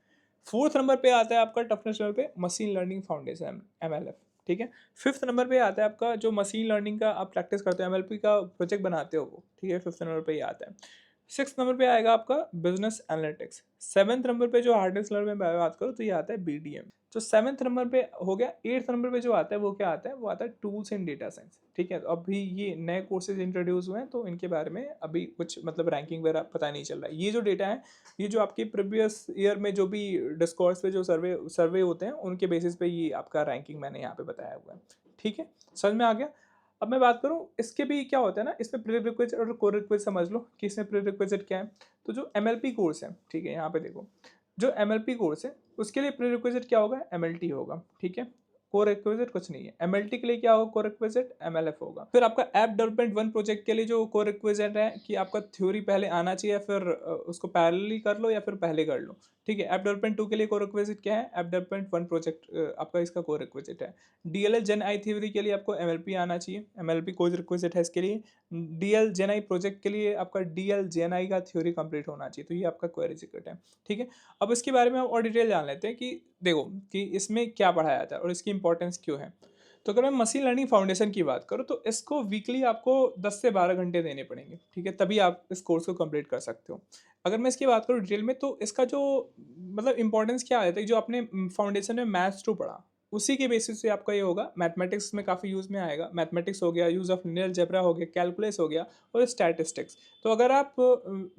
फोर्थ नंबर पे आता है आपका टफनेस लेवल पे मशीन लर्निंग फाउंडेशन एमएलएफ, ठीक है? फिफ्थ नंबर पे आता है आपका जो मशीन लर्निंग का आप प्रैक्टिस करते हो, एमएलपी का प्रोजेक्ट बनाते हो वो, ठीक है? फिफ्थ नंबर पे ये आता है। सिक्स्थ नंबर पे आएगा आपका बिजनेस एनालिटिक्स। सेवन्थ नंबर पे जो हार्डनेस लेवल में बात करो तो ये आता है बीडीएम। जो सेवन्थ नंबर पे हो गया। एट्थ नंबर पे जो आता है वो क्या आता है, वो आता है टूल्स इन डेटा साइंस, ठीक है? तो अभी ये नए कोर्सेज इंट्रोड्यूस हुए हैं तो इनके बारे में अभी कुछ मतलब रैंकिंग वगैरह पता नहीं चल रहा है। ये जो डेटा है, ये जो आपकी प्रीवियस ईयर में जो भी डिस्कॉर्स पे जो सर्वे होते हैं उनके बेसिस पे ये आपका रैंकिंग मैंने यहाँ पे बताया हुआ है, ठीक है? समझ में आ गया? अब मैं बात करूँ इसके भी क्या होता है ना, इसमें प्रीरिक्विजिट और कोरिक्विजिट समझ लो कि इसमें प्रीरिक्विजिट क्या है। तो जो एमएलपी कोर्स है, ठीक है, यहाँ पे देखो, जो एमएलपी कोर्स है उसके लिए प्रीरिक्विजिट क्या होगा, एमएलटी होगा, ठीक है? कोरिक्विजिट कुछ नहीं है। एमएलटी के लिए क्या होगा, कोरिक्विजिट एमएलएफ होगा। फिर आपका ऐप डेवलपमेंट 1 प्रोजेक्ट के लिए जो कोरिक्विजिट है कि आपका थ्योरी पहले आना चाहिए, फिर उसको पैरेलली कर लो या फिर पहले कर लो, ठीक है? ऐप डेवलपमेंट 2 के लिए कोरिक्विजिट क्या है, ऐप डेवलपमेंट 1 प्रोजेक्ट आपका इसका कोरिक्विजिट है। डीएलएल जेन आई थ्योरी के लिए आपको एमएलपी आना चाहिए, एमएलपी कोई रिक्विजिट है इसके लिए। डीएल जेन आई प्रोजेक्ट के लिए आपका डीएल जेन आई का थ्योरी कंप्लीट होना चाहिए, तो ये आपका कोरिक्विजिट है, ठीक है? अब इसके बारे में हम और डिटेल जान लेते हैं कि देखो कि इसमें क्या पढ़ाया जाता है और इसकी इंपॉर्टेंस क्यों है। तो अगर मैं मशीन लर्निंग फाउंडेशन की बात करूँ तो इसको वीकली आपको 10 से 12 घंटे देने पड़ेंगे, ठीक है? तभी आप इस कोर्स को कंप्लीट कर सकते हो। अगर मैं इसकी बात करूँ डिटेल में तो इसका जो मतलब इंपॉर्टेंस क्या आता है, जो आपने फाउंडेशन में मैथ्स 2 पढ़ा, उसी के बेसिस से आपका ये होगा। मैथमेटिक्स में काफ़ी यूज़ में आएगा। मैथमेटिक्स हो गया, यूज़ ऑफ लिनियर अलजेब्रा हो गया, कैलकुलस हो गया और स्टैटिस्टिक्स। तो अगर आप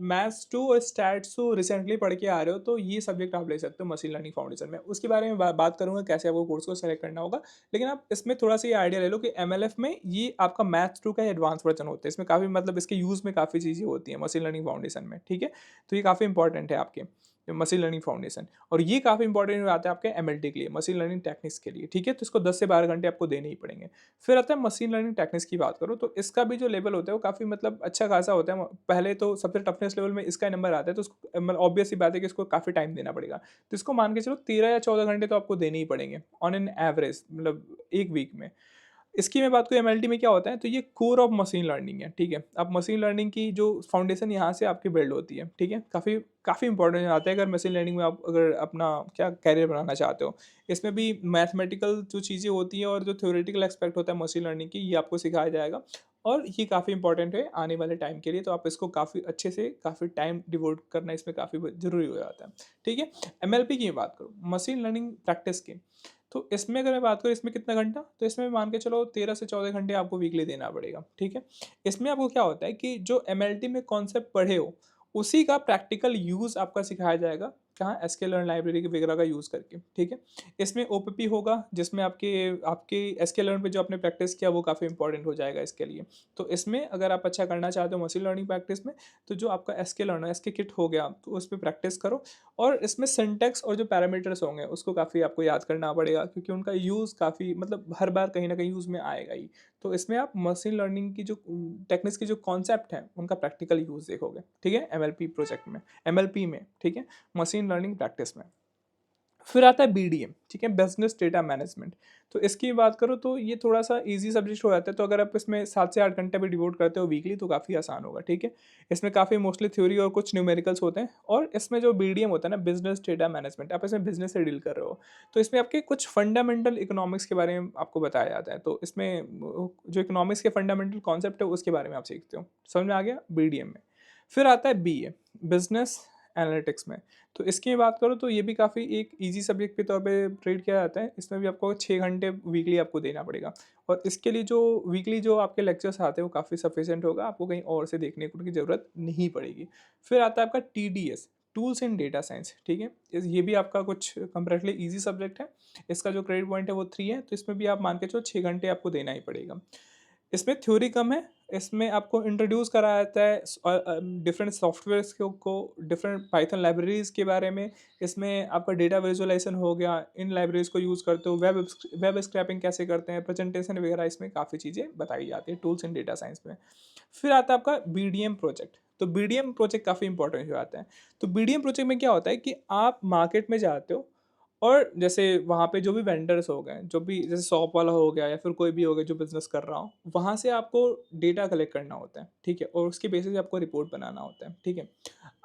मैथ्स 2 और स्टैट्स 2 रिसेंटली पढ़ के आ रहे हो तो ये सब्जेक्ट आप ले सकते हो मशीन लर्निंग फाउंडेशन में। उसके बारे में बात करूँगा कैसे आपको कोर्स को सेलेक्ट करना होगा। लेकिन आप इसमें थोड़ा-सा ये आइडिया ले लो कि एमएलएफ में ये आपका मैथ्स 2 का एडवांस वर्जन होता है। इसमें काफ़ी मतलब इसके यूज़ में काफ़ी चीज़ें होती हैं मशीन लर्निंग फाउंडेशन में, ठीक है? तो ये काफ़ी इंपॉर्टेंट है आपके मशीन लर्निंग फाउंडेशन, और ये काफ़ी इंपॉर्टेंट हो जाता है आपके एमएलटी के लिए, मशीन लर्निंग टेक्निक्स के लिए, ठीक है? तो इसको 10 से 12 घंटे आपको देने ही पड़ेंगे। फिर आता है मशीन लर्निंग टेक्निक्स की बात करूँ तो इसका भी जो लेवल होता है वो काफ़ी मतलब अच्छा खासा होता है। पहले तो सबसे टफनेस लेवल में इसका नंबर आता है, तो उसको मतलब ऑब्वियस सी बात है कि इसको काफ़ी टाइम देना पड़ेगा। तो इसको मान के चलो 13 या 14 घंटे तो आपको देने ही पड़ेंगे ऑन एन एवरेज, मतलब 1 वीक में। इसकी मैं बात करूँ एमएलटी में क्या होता है, तो ये कोर ऑफ मशीन लर्निंग है, ठीक है? अब मशीन लर्निंग की जो फाउंडेशन यहाँ से आपकी बिल्ड होती है, ठीक है? काफ़ी काफ़ी इंपॉर्टेंट आता है अगर मशीन लर्निंग में आप अगर अपना क्या करियर बनाना चाहते हो। इसमें भी मैथमेटिकल जो चीज़ें होती हैं और जो थ्योरेटिकल एस्पेक्ट होता है मशीन लर्निंग की, ये आपको सिखाया जाएगा और ये काफ़ी इंपॉर्टेंट है आने वाले टाइम के लिए। तो आप इसको काफ़ी अच्छे से काफ़ी टाइम डिवोट करना इसमें काफ़ी ज़रूरी हो जाता है, ठीक है? एमएलपी की बात करूँ, मशीन लर्निंग प्रैक्टिस की, तो इसमें अगर मैं बात करूँ इसमें कितना घंटा, तो इसमें मान के चलो 13 से 14 घंटे आपको वीकली देना पड़ेगा, ठीक है? इसमें आपको क्या होता है कि जो एमएलटी में कॉन्सेप्ट पढ़े हो, उसी का प्रैक्टिकल यूज़ आपका सिखाया जाएगा कहाँ एसक्यूएल लर्न लाइब्रेरी वगैरह का यूज़ करके, ठीक है। इसमें ओपीपी होगा जिसमें आपके आपके एसक्यूएल लर्न पे जो आपने प्रैक्टिस किया वो काफ़ी इंपॉर्टेंट हो जाएगा इसके लिए। तो इसमें अगर आप अच्छा करना चाहते हो मशीन लर्निंग प्रैक्टिस में, तो जो आपका एसक्यूएल लर्न है, एसके किट हो गया, तो उस पे प्रैक्टिस करो। और इसमें सिंटैक्स और जो पैरामीटर्स होंगे उसको काफ़ी आपको याद करना पड़ेगा, क्योंकि उनका यूज़ काफ़ी मतलब हर बार कहीं न कहीं यूज़ में आएगा ही। तो इसमें आप मशीन लर्निंग की जो टेक्निक्स की जो कॉन्सेप्ट है उनका प्रैक्टिकल यूज़ देखोगे, ठीक है, एमएलपी प्रोजेक्ट में, एमएलपी में, ठीक है, मशीन लर्निंग प्रैक्टिस में। फिर आता है बीडीएम, ठीक है, बिजनेस डेटा मैनेजमेंट। तो इसकी बात करो तो ये थोड़ा सा इजी सब्जेक्ट हो जाता है, तो अगर आप इसमें 7 से 8 घंटे भी डिवोट करते हो वीकली तो काफ़ी आसान होगा, ठीक है। इसमें काफ़ी मोस्टली थ्योरी और कुछ न्यूमेरिकल्स होते हैं, और इसमें जो बीडीएम होता है ना, बिजनेस डेटा मैनेजमेंट, आप इसमें बिजनेस से डील कर रहे हो, तो इसमें आपके कुछ फंडामेंटल इकोनॉमिक्स के बारे में आपको बताया जाता है। तो इसमें जो इकोनॉमिक्स के फंडामेंटल कॉन्सेप्ट है उसके बारे में आप सीखते हो। समझ में आ गया बीडीएम में। फिर आता है बीए, बिजनेस एनालिटिक्स में। तो इसकी बात करो तो ये भी काफ़ी एक इजी सब्जेक्ट के तौर पे ट्रीट किया जाता है। इसमें भी आपको 6 घंटे वीकली आपको देना पड़ेगा, और इसके लिए जो वीकली जो आपके लेक्चर्स आते हैं वो काफ़ी सफिशिएंट होगा, आपको कहीं और से देखने की ज़रूरत नहीं पड़ेगी। फिर आता है आपका TDS, tools in data science, ठीक है। ये भी आपका कुछ कंपैरेटिवली ईजी सब्जेक्ट है। इसका जो क्रेडिट पॉइंट है वो 3 है, तो इसमें भी आप मान के चलो 6 घंटे आपको देना ही पड़ेगा। इसमें थ्योरी कम है, इसमें आपको इंट्रोड्यूस कराया जाता है डिफरेंट सॉफ्टवेयर्स को डिफरेंट पाइथन लाइब्रेरीज़ के बारे में। इसमें आपका डेटा विजुअलाइजेशन हो गया, इन लाइब्रेरीज़ को यूज़ करते हो, वेब स्क्रैपिंग कैसे करते हैं, प्रेजेंटेशन वगैरह, इसमें काफ़ी चीज़ें बताई जाती है टूल्स इन डेटा साइंस में। फिर आता है आपका बीडीएम प्रोजेक्ट। तो बीडीएम प्रोजेक्ट काफ़ी इंपॉर्टेंट हो जाता है। तो बीडीएम प्रोजेक्ट में क्या होता है कि आप मार्केट में जाते हो, और जैसे वहाँ पे जो भी वेंडर्स हो गए, जो भी जैसे शॉप वाला हो गया या फिर कोई भी हो गया जो बिज़नेस कर रहा हो, वहाँ से आपको डेटा कलेक्ट करना होता है, ठीक है? और उसके बेसिस पे आपको रिपोर्ट बनाना होता है, ठीक है?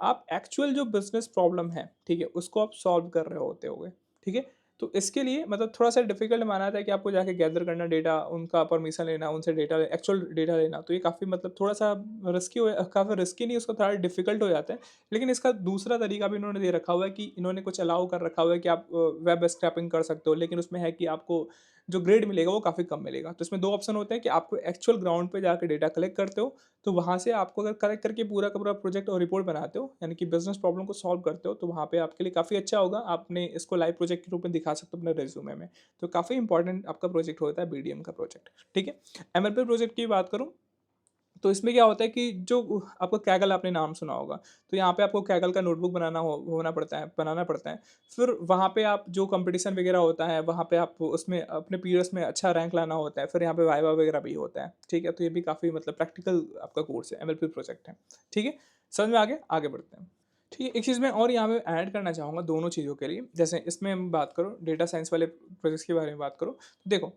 आप एक्चुअल जो बिज़नेस प्रॉब्लम है, ठीक है? उसको आप सॉल्व कर रहे होते होगे, ठीक है? तो इसके लिए मतलब थोड़ा-सा डिफ़िकल्ट माना जाता है कि आपको जाके गैदर करना डेटा, उनका परमिशन लेना, उनसे डेटा एक्चुअल डेटा लेना, तो ये काफ़ी मतलब थोड़ा-सा रिस्की काफ़ी रिस्की नहीं, उसका थोड़ा डिफ़िकल्ट हो जाता है। लेकिन इसका दूसरा तरीका भी इन्होंने दे रखा हुआ है कि इन्होंने कुछ अलाउ कर रखा हुआ है कि आप वेब स्क्रैपिंग कर सकते हो, लेकिन उसमें है कि आपको जो ग्रेड मिलेगा वो काफ़ी कम मिलेगा। तो इसमें 2 ऑप्शन होते हैं कि आपको एक्चुअल ग्राउंड पे जाके डेटा कलेक्ट करते हो, तो वहाँ से आपको अगर कलेक्ट करके पूरा का पूरा प्रोजेक्ट और रिपोर्ट बनाते हो, यानी कि बिज़नेस प्रॉब्लम को सॉल्व करते हो, तो वहाँ पे आपके लिए काफ़ी अच्छा होगा। आपने इसको लाइव प्रोजेक्ट के रूप में दिखा सकते हो अपने रिज़्यूमे में। तो काफ़ी इंपॉर्टेंट आपका प्रोजेक्ट होता है बीडीएम का प्रोजेक्ट, ठीक है? एमएलपी प्रोजेक्ट की बात करूँ तो इसमें क्या होता है कि जो आपको कैगल आपने नाम सुना होगा, तो यहाँ पे आपको कैगल का नोटबुक बनाना पड़ता है। फिर वहाँ पे आप जो कॉम्पिटिशन वगैरह होता है, वहाँ पे आप उसमें अपने पीरियड्स में अच्छा रैंक लाना होता है। फिर यहाँ पे वाइवा वगैरह भी होता है, ठीक है? तो ये भी काफ़ी मतलब प्रैक्टिकल आपका कोर्स है, एमएलपी प्रोजेक्ट है, ठीक है? समझ में आ गया? आगे बढ़ते हैं। ठीक है, एक चीज़ मैं और यहाँ पे ऐड करना चाहूँगा दोनों चीज़ों के लिए। जैसे इसमें हम बात करो डेटा साइंस वाले प्रोजेक्ट्स के बारे में बात करो, तो देखो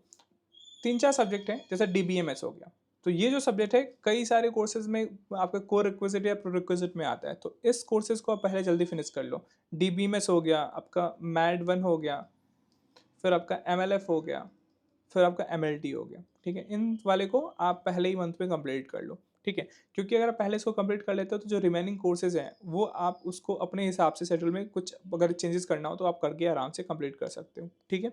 3-4 सब्जेक्ट हैं, जैसे डीबीएमएस हो गया। तो ये जो सब्जेक्ट है कई सारे कोर्सेज़ में आपका कोर रिक्विज़िट या प्रीरिक्विज़िट में आता है। तो इस कोर्सेज़ को आप पहले जल्दी फिनिश कर लो। डीबीएमएस हो गया, आपका मैड 1 हो गया, फिर आपका एमएलएफ हो गया, फिर आपका एमएलटी हो गया, ठीक है? इन वाले को आप पहले ही मंथ में कंप्लीट कर लो, ठीक है? क्योंकि अगर आप पहले इसको कंप्लीट कर लेते हो तो जो रिमेनिंग कोर्सेज़ हैं, वो आप उसको अपने हिसाब से शेड्यूल में कुछ अगर चेंजेस करना हो तो आप करके आराम से कंप्लीट कर सकते हो, ठीक है?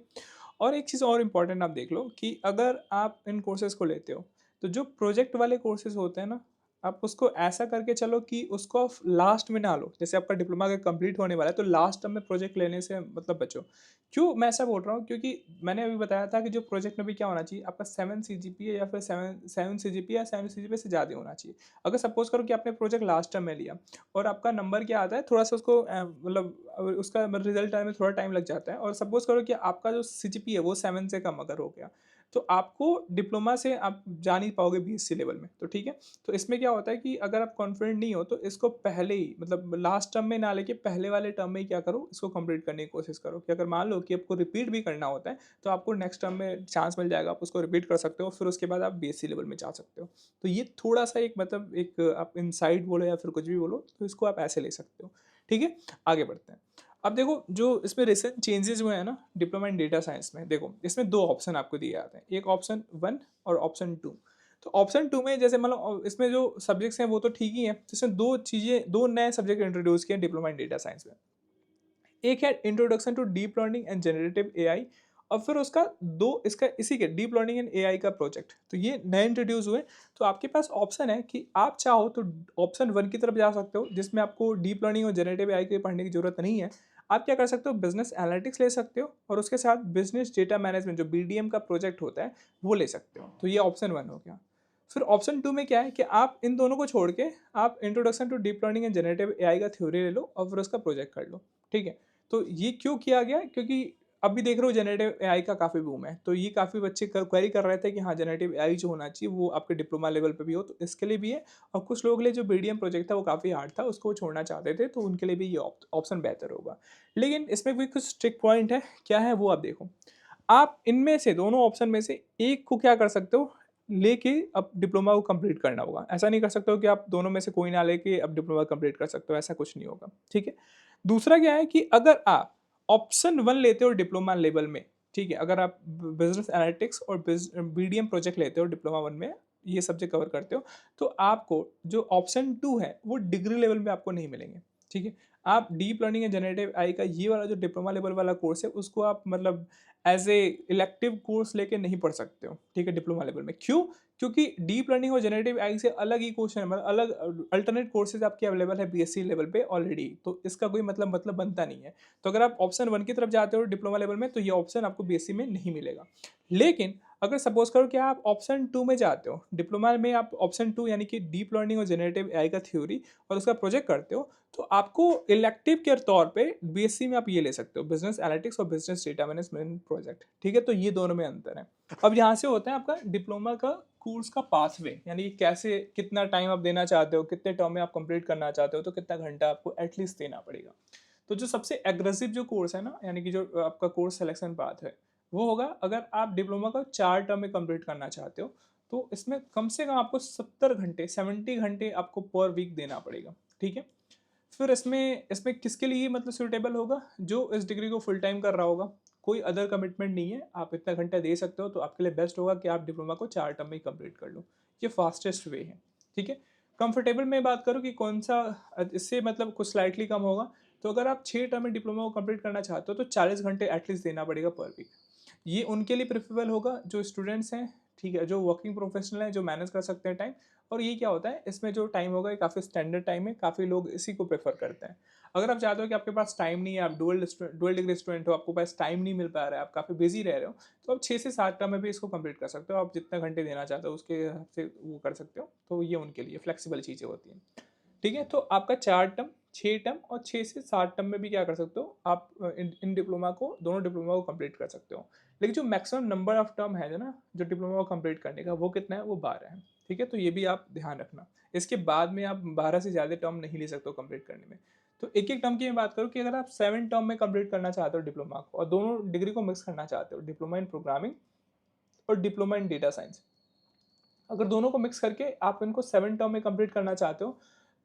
और एक चीज़ और इम्पोर्टेंट आप देख लो कि अगर आप इन कोर्सेज़ को लेते हो, तो जो प्रोजेक्ट वाले कोर्सेज़ होते हैं ना, आप उसको ऐसा करके चलो कि उसको आप लास्ट में ना लो। जैसे आपका डिप्लोमा अगर कंप्लीट होने वाला है, तो लास्ट टर्म में प्रोजेक्ट लेने से मतलब बचो। क्यों मैं ऐसा बोल रहा हूँ? क्योंकि मैंने अभी बताया था कि जो प्रोजेक्ट में भी क्या होना चाहिए, आपका 7 सीजीपीए या फिर 7 सीजीपीए या 7 सीजीपीए से ज़्यादा होना चाहिए। अगर सपोज़ करो कि आपने प्रोजेक्ट लास्ट टर्म में लिया और आपका नंबर क्या आता है, थोड़ा-सा उसको मतलब उसका रिज़ल्ट आने में थोड़ा टाइम लग जाता है, और सपोज़ करो कि आपका जो सीजीपीए है वो 7 से कम अगर हो गया, तो आपको डिप्लोमा से आप जा नहीं पाओगे बीएससी लेवल में, तो ठीक है? तो इसमें क्या होता है कि अगर आप कॉन्फिडेंट नहीं हो तो इसको पहले ही मतलब लास्ट टर्म में ना लेके पहले वाले टर्म में ही क्या करो, इसको कंप्लीट करने की कोशिश करो कि अगर मान लो कि आपको रिपीट भी करना होता है तो आपको नेक्स्ट टर्म में चांस मिल जाएगा, आप उसको रिपीट कर सकते हो, फिर उसके बाद आप बीएससी लेवल में जा सकते हो। तो ये थोड़ा सा एक मतलब एक आप इनसाइट बोलो या फिर कुछ भी बोलो, तो इसको आप ऐसे ले सकते हो, ठीक है? आगे बढ़ते हैं। अब देखो जो इसमें रिसेंट चेंजेस हुए हैं ना डिप्लोमा इन डेटा साइंस में, देखो इसमें 2 ऑप्शन आपको दिए जाते हैं, एक ऑप्शन 1 और ऑप्शन 2। तो ऑप्शन 2 में जैसे मतलब इसमें जो सब्जेक्ट्स हैं वो तो ठीक ही हैं, जिसमें 2 नए सब्जेक्ट इंट्रोड्यूस किए हैं डिप्लोमा इन डेटा साइंस में। एक है introduction to deep learning and generative AI, और फिर उसका दो इसका इसी के डीप लर्निंग एंड एआई का प्रोजेक्ट, तो ये नए इंट्रोड्यूस हुए। तो आपके पास ऑप्शन है कि आप चाहो तो ऑप्शन 1 की तरफ जा सकते हो, जिसमें आपको डीप लर्निंग और जनरेटिव एआई के पढ़ने की जरूरत नहीं है। आप क्या कर सकते हो, बिजनेस एनालिटिक्स ले सकते हो और उसके साथ बिजनेस डेटा मैनेजमेंट जो बीडीएम का प्रोजेक्ट होता है वो ले सकते हो। तो ये ऑप्शन 1 हो गया। फिर ऑप्शन 2 में क्या है कि आप इन दोनों को छोड़ के आप introduction to deep learning and generative AI का थ्योरी ले लो और फिर उसका प्रोजेक्ट कर लो। ठीक है, तो ये क्यों किया गया, क्योंकि अब भी देख रहे हो जनरेटिव एआई का काफ़ी बूम है, तो ये काफ़ी बच्चे क्वेरी कर रहे थे कि हाँ जनरेटिव एआई जो होना चाहिए वो आपके डिप्लोमा लेवल पे भी हो, तो इसके लिए भी है। और कुछ लोगों के लिए जो बीडीएम प्रोजेक्ट था वो काफ़ी हार्ड था, उसको वो छोड़ना चाहते थे, तो उनके लिए भी ये ऑप्शन बेहतर होगा। लेकिन इसमें भी कुछ स्ट्रिक्ट पॉइंट है, क्या है वो आप देखो। आप इनमें से दोनों ऑप्शन में से एक को क्या कर सकते हो, लेके अब डिप्लोमा को कंप्लीट करना होगा। ऐसा नहीं कर सकते हो कि आप दोनों में से कोई ना लेके अब डिप्लोमा कंप्लीट कर सकते हो, ऐसा कुछ नहीं होगा। ठीक है। दूसरा क्या है कि अगर आप ऑप्शन 1 लेते हो डिप्लोमा लेवल में, ठीक है, अगर आप बिजनेस एनालिटिक्स और बीडीएम प्रोजेक्ट लेते हो डिप्लोमा 1 में, ये सब्जेक्ट कवर करते हो, तो आपको जो ऑप्शन 2 है वो डिग्री लेवल में आपको नहीं मिलेंगे। ठीक है। आप डीप लर्निंग एंड जनरेटिव आई का ये वाला जो डिप्लोमा लेवल वाला कोर्स है उसको आप मतलब एज ए इलेक्टिव कोर्स लेके नहीं पढ़ सकते हो। ठीक है, डिप्लोमा लेवल में। क्यों? क्योंकि डीप लर्निंग और जनरेटिव आई से अलग ही क्वेश्चन मतलब अलग अल्टरनेट कोर्सेज आपके अवेलेबल है बीएससी लेवल पे ऑलरेडी, तो इसका कोई मतलब बनता नहीं है। तो अगर आप ऑप्शन 1 की तरफ जाते हो डिप्लोमा लेवल में, तो ये ऑप्शन आपको बीएससी में नहीं मिलेगा। लेकिन अगर सपोज करो कि आप ऑप्शन 2 में जाते हो, डिप्लोमा में आप ऑप्शन 2 यानी कि डीप लर्निंग और जनरेटिव एआई का थ्योरी और उसका प्रोजेक्ट करते हो, तो आपको इलेक्टिव के तौर पे बीएससी में आप ये ले सकते हो, बिजनेस एनालिटिक्स और बिजनेस डेटा मैनेजमेंट प्रोजेक्ट। ठीक है, तो ये दोनों में अंतर है। अब यहाँ से होता है आपका डिप्लोमा का कोर्स का पाथवे, यानी कि कैसे कितना टाइम आप देना चाहते हो, कितने टर्म में आप कंप्लीट करना चाहते हो, तो कितना घंटा आपको एटलीस्ट देना पड़ेगा। तो जो सबसे एग्रेसिव जो कोर्स है ना, यानी कि जो आपका कोर्स सिलेक्शन पाथ है, वो होगा अगर आप डिप्लोमा का 4 टर्म में कंप्लीट करना चाहते हो, तो इसमें कम से कम आपको 70 घंटे आपको पर वीक देना पड़ेगा। ठीक है। फिर इसमें इसमें किसके लिए मतलब सूटेबल होगा, जो इस डिग्री को फुल टाइम कर रहा होगा, कोई अदर कमिटमेंट नहीं है, आप इतना घंटा दे सकते हो, तो आपके लिए बेस्ट होगा कि आप डिप्लोमा को 4 टर्म में ही कंप्लीट कर लो। ये फास्टेस्ट वे है। ठीक है। कंफर्टेबल में बात करूँ कि कौन सा इससे मतलब कुछ स्लाइटली कम होगा, तो अगर आप 6 टर्म में डिप्लोमा को कंप्लीट करना चाहते हो तो 40 घंटे एटलीस्ट देना पड़ेगा पर वीक। ये उनके लिए प्रेफरेबल होगा जो स्टूडेंट्स हैं, ठीक है, जो वर्किंग प्रोफेशनल हैं, जो मैनेज कर सकते हैं टाइम। और ये क्या होता है, इसमें जो टाइम होगा ये काफ़ी स्टैंडर्ड टाइम है, काफ़ी लोग इसी को प्रेफर करते हैं। अगर आप चाहते हो कि आपके पास टाइम नहीं है, आप डुअल डिग्री स्टूडेंट हो, आपको पास टाइम नहीं मिल पा रहा है, आप काफ़ी बिजी रह रहे हो, तो आप 6 से 7 टर्म में भी इसको कंप्लीट कर सकते हो। आप जितना घंटे देना चाहते हो उसके हिसाब से वो कर सकते हो, तो ये उनके लिए फ्लेक्सिबल चीज़ें होती हैं। ठीक है, तो आपका 4 टर्म, 6 टर्म और 6 से 7 टर्म में भी क्या कर सकते हो आप, इन डिप्लोमा को, दोनों डिप्लोमा को कंप्लीट कर सकते हो। लेकिन जो मैक्सिमम नंबर ऑफ टर्म है ना, जो डिप्लोमा को कंप्लीट करने का, वो कितना है, वो 12 है। ठीक है, तो ये भी आप ध्यान रखना। इसके बाद में आप 12 से ज़्यादा टर्म नहीं ले सकते हो कंप्लीट करने में। तो एक एक टर्म की मैं बात करूँ कि अगर आप 7 टर्म में कंप्लीट करना चाहते हो डिप्लोमा को और दोनों डिग्री को मिक्स करना चाहते हो, डिप्लोमा इन प्रोग्रामिंग और डिप्लोमा इन डेटा साइंस, अगर दोनों को मिक्स करके आप इनको 7 टर्म में कंप्लीट करना चाहते हो,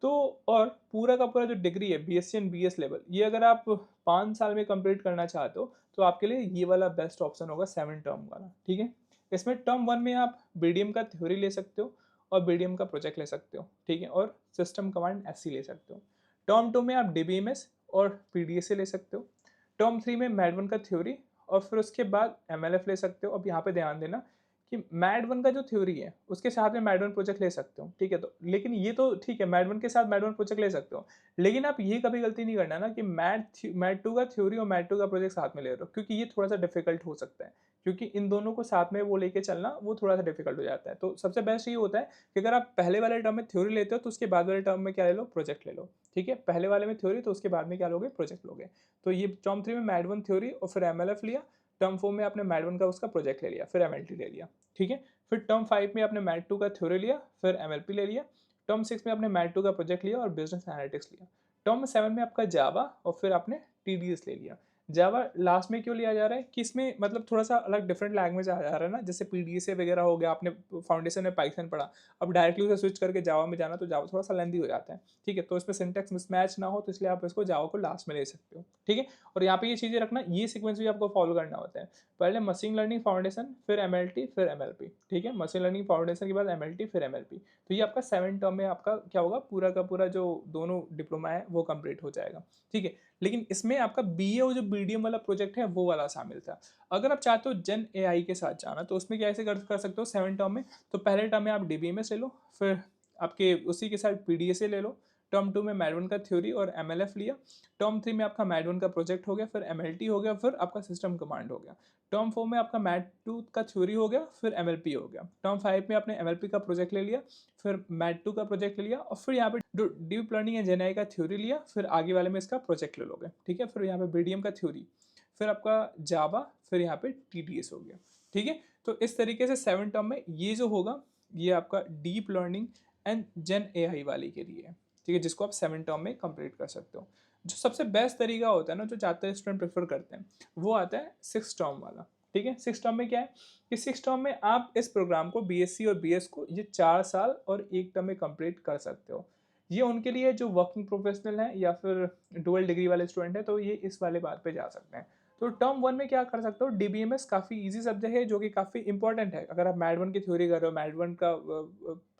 तो और पूरा का पूरा जो डिग्री है बीएससी एंड बीएस लेवल, ये अगर आप 5 साल में कंप्लीट करना चाहते हो, तो आपके लिए ये वाला बेस्ट ऑप्शन होगा 7 टर्म वाला। ठीक है। इसमें टर्म 1 में आप बीडीएम का थ्योरी ले सकते हो और बीडीएम का प्रोजेक्ट ले सकते हो। ठीक है, और सिस्टम कमांड एससी ले सकते हो। टर्म 2 में आप डीबीएमएस और पीडीएसए ले सकते हो। टर्म 3 में मैड 1 का थ्योरी और फिर उसके बाद एमएलएफ ले सकते हो। अब यहाँ पे ध्यान देना कि मैड 1 का जो थ्योरी है उसके साथ में मैड 1 प्रोजेक्ट ले सकते हो। ठीक है, तो लेकिन ये तो ठीक है, मैड 1 के साथ मैड 1 प्रोजेक्ट ले सकते हो, लेकिन आप ये कभी गलती नहीं करना ना कि मैड 2 का थ्योरी और मैड 2 का प्रोजेक्ट साथ में ले रहे हो, क्योंकि ये थोड़ा सा डिफिकल्ट हो सकता है, क्योंकि इन दोनों को साथ में वो लेके चलना वो थोड़ा सा डिफिकल्ट हो जाता है। तो सबसे बेस्ट ये होता है कि अगर आप पहले वाले टर्म में थ्योरी लेते हो तो उसके बाद वाले टर्म में क्या ले लो, प्रोजेक्ट ले लो। ठीक है, पहले वाले में थ्योरी तो उसके बाद में क्या लोगे, प्रोजेक्ट लोगे। तो ये टर्म 3 में मैड 1 थ्योरी और फिर एमएलएफ लिया, टर्म 4 में आपने मैड 1 का उसका प्रोजेक्ट ले लिया, फिर एमएलटी ले लिया। ठीक है, फिर टर्म 5 में आपने मैड 2 का थ्योरी लिया, फिर एमएलपी ले लिया। टर्म 6 में आपने मैड 2 का प्रोजेक्ट लिया और बिजनेस एनालिटिक्स लिया। टर्म 7 में आपका जावा और फिर आपने टीडीएस ले लिया। जावा लास्ट में क्यों लिया जा रहा है कि इसमें मतलब थोड़ा सा अलग डिफरेंट लैंग्वेज आ जा रहा है ना, जैसे पीडीएसए वगैरह हो गया, आपने फाउंडेशन में पाइथन पढ़ा, अब डायरेक्टली उसे स्विच करके जावा में जाना तो जावा थोड़ा सा लेंदी हो जाता है। ठीक है, तो इसमें सिंटेक्स मिसमैच ना हो, तो इसलिए आप इसको जावा को लास्ट में ले सकते हो। ठीक है, और यहाँ पे ये चीज़ें रखना, ये सीक्वेंस भी आपको फॉलो करना होता है। पहले मशीन लर्निंग फाउंडेशन, फिर एमएलटी, फिर एमएलपी। ठीक है, मशीन लर्निंग फाउंडेशन के बाद एमएलटी, फिर एमएलपी। तो ये आपका 7 टर्म में आपका क्या होगा, पूरा का पूरा जो दोनों डिप्लोमा है वो कंप्लीट हो जाएगा। ठीक है, लेकिन इसमें आपका बीए और जो बीडीएम वाला प्रोजेक्ट है वो वाला शामिल था। अगर आप चाहते हो जेन एआई के साथ जाना, तो उसमें कैसे कर सकते हो 7 टर्म में, तो पहले टर्म में आप डीबीएमएस ले लो, फिर आपके उसी के साथ पीडीएसए ले लो। टर्म 2 में मैड 1 का थ्योरी और MLF लिया। टर्म 3 में आपका मैड 1 का प्रोजेक्ट हो गया, फिर MLT हो गया, फिर आपका सिस्टम कमांड हो गया। टर्म 4 में आपका मैड 2 का थ्योरी हो गया, फिर MLP हो गया। टर्म 5 में आपने MLP का प्रोजेक्ट ले लिया, फिर मैड 2 का प्रोजेक्ट ले लिया, और फिर यहाँ पे डीप लर्निंग एंड जेएनआई का थ्योरी लिया, फिर आगे वाले में इसका प्रोजेक्ट ले लोगे, ठीक है। फिर यहाँ पे BDM का थ्योरी, फिर आपका जावा, फिर यहाँ पे TDS हो गया, ठीक है। तो इस तरीके से 7 टर्म में ये जो होगा ये आपका deep learning and gen AI वाली के लिए है, ठीक है, जिसको आप 7 टर्म में कंप्लीट कर सकते हो। जो सबसे बेस्ट तरीका होता है ना, जो ज़्यादातर स्टूडेंट प्रेफर करते हैं, वो आता है 6 टर्म वाला, ठीक है। 6 टर्म में क्या है कि 6 टर्म में आप इस प्रोग्राम को BSc और BS को ये 4 साल और 1 टर्म में कंप्लीट कर सकते हो। ये उनके लिए जो वर्किंग प्रोफेशनल है या फिर डुअल डिग्री वाले स्टूडेंट है, तो ये इस वाले बात पे जा सकते हैं। तो टर्म 1 में क्या कर सकते हो, DBMS काफ़ी इजी सब्जेक्ट है जो कि काफ़ी इंपॉर्टेंट है। अगर आप मैड 1 की थ्योरी कर रहे हो, मैड 1 का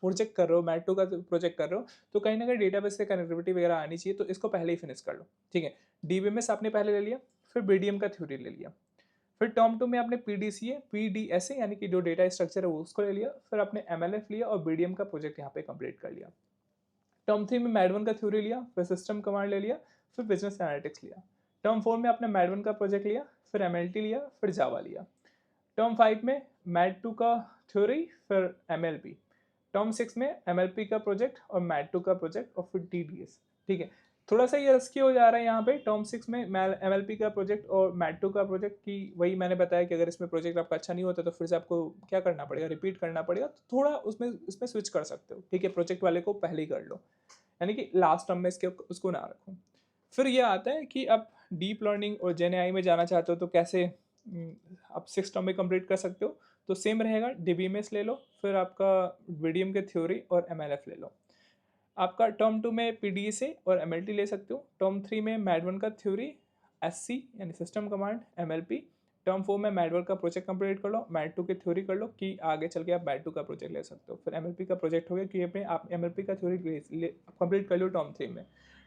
प्रोजेक्ट कर रहे हो, मैड 2 का प्रोजेक्ट कर रहे हो, तो कहीं ना कहीं डेटाबेस से कनेक्टिविटी वगैरह आनी चाहिए, तो इसको पहले ही फिनिश कर लो, ठीक है। DBMS आपने पहले ले लिया, फिर BDM का थ्योरी ले लिया, फिर टर्म 2 में आपने PDCA PDSA यानी कि जो डेटा स्ट्रक्चर है वो उसको ले लिया, फिर आपने MLF लिया और BDM का प्रोजेक्ट यहाँ पे कंप्लीट कर लिया। टर्म 3 में मैड 1 का थ्योरी लिया, फिर सिस्टम कमांड ले लिया, फिर बिजनेस एनालिटिक्स लिया। टर्म 4 में आपने मैड 1 का प्रोजेक्ट लिया, फिर MLT लिया, फिर जावा लिया। टर्म 5 में मैड 2 का थ्योरी, फिर MLP। टर्म 6 में MLP का प्रोजेक्ट और मैड 2 का प्रोजेक्ट और फिर TDS, ठीक है। थोड़ा सा ये रिस्की हो जा रहा है यहाँ पे टर्म 6 में MLP का प्रोजेक्ट और मैड 2 का प्रोजेक्ट की, वही मैंने बताया कि अगर इसमें प्रोजेक्ट आपका अच्छा नहीं होता तो फिर से आपको क्या करना पड़ेगा, रिपीट करना पड़ेगा, तो थोड़ा इसमें स्विच कर सकते हो, ठीक है। प्रोजेक्ट वाले को पहले ही कर लो, यानी कि लास्ट टर्म में इसके उसको ना रखो। फिर ये आता है कि आप डीप लर्निंग और जेन AI में जाना चाहते हो तो कैसे आप 6 टर्म में कंप्लीट कर सकते हो। तो सेम रहेगा, DBMS ले लो, फिर आपका BDM के थ्योरी और MLF ले लो। आपका टर्म 2 में PDSA और MLT ले सकते हो। टर्म 3 में मैड 1 का थ्योरी, SC यानी सिस्टम कमांड, MLP। टर्म 4 में मैड 1 का प्रोजेक्ट कंप्लीट कर लो, मैड 2 की थ्योरी कर लो कि आगे चल के आप मैड 2 का प्रोजेक्ट ले सकते हो। फिर MLP का प्रोजेक्ट हो गया कि अपने आप MLP का थ्योरी कंप्लीट कर लो टर्म 3 में।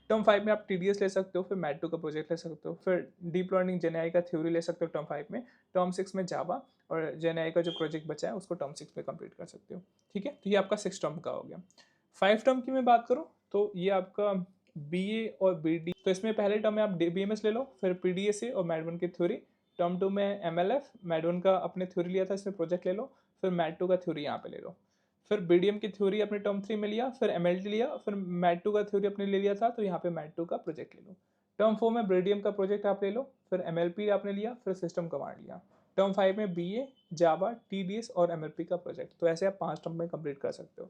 टर्म 5 में आप TDS ले सकते हो, फिर मैड 2 का प्रोजेक्ट ले सकते हो, फिर डीप लर्निंग जेन AI का थ्योरी ले सकते हो टर्म 5 में। टर्म 6 में जावा और जेन AI का जो प्रोजेक्ट बचा है उसको टर्म 6 में कंप्लीट कर सकते हो, ठीक है। तो ये आपका 6 टर्म का हो गया। 5 टर्म की मैं बात करूँ तो ये आपका BA और BD, तो इसमें पहले टर्म में आप DBMS ले लो, फिर PDSA और मैड 1 की थ्योरी। टर्म 2 में MLF, मैड 1 का अपने थ्योरी लिया था, इसमें प्रोजेक्ट ले लो, फिर मैड 2 का थ्योरी यहाँ पे ले लो। फिर BDM की थ्योरी अपने टर्म 3 में लिया, फिर MLT लिया, फिर मैड 2 का थ्योरी अपने ले लिया था, तो यहाँ पे मैड 2 का प्रोजेक्ट ले लो। टर्म 4 में BDM का प्रोजेक्ट आप ले लो, फिर MLP आपने लिया, फिर सिस्टम कमांड लिया। टर्म 5 में BA, जावा, TDS और MLP का प्रोजेक्ट। तो ऐसे आप 5 टर्म में कंप्लीट कर सकते हो।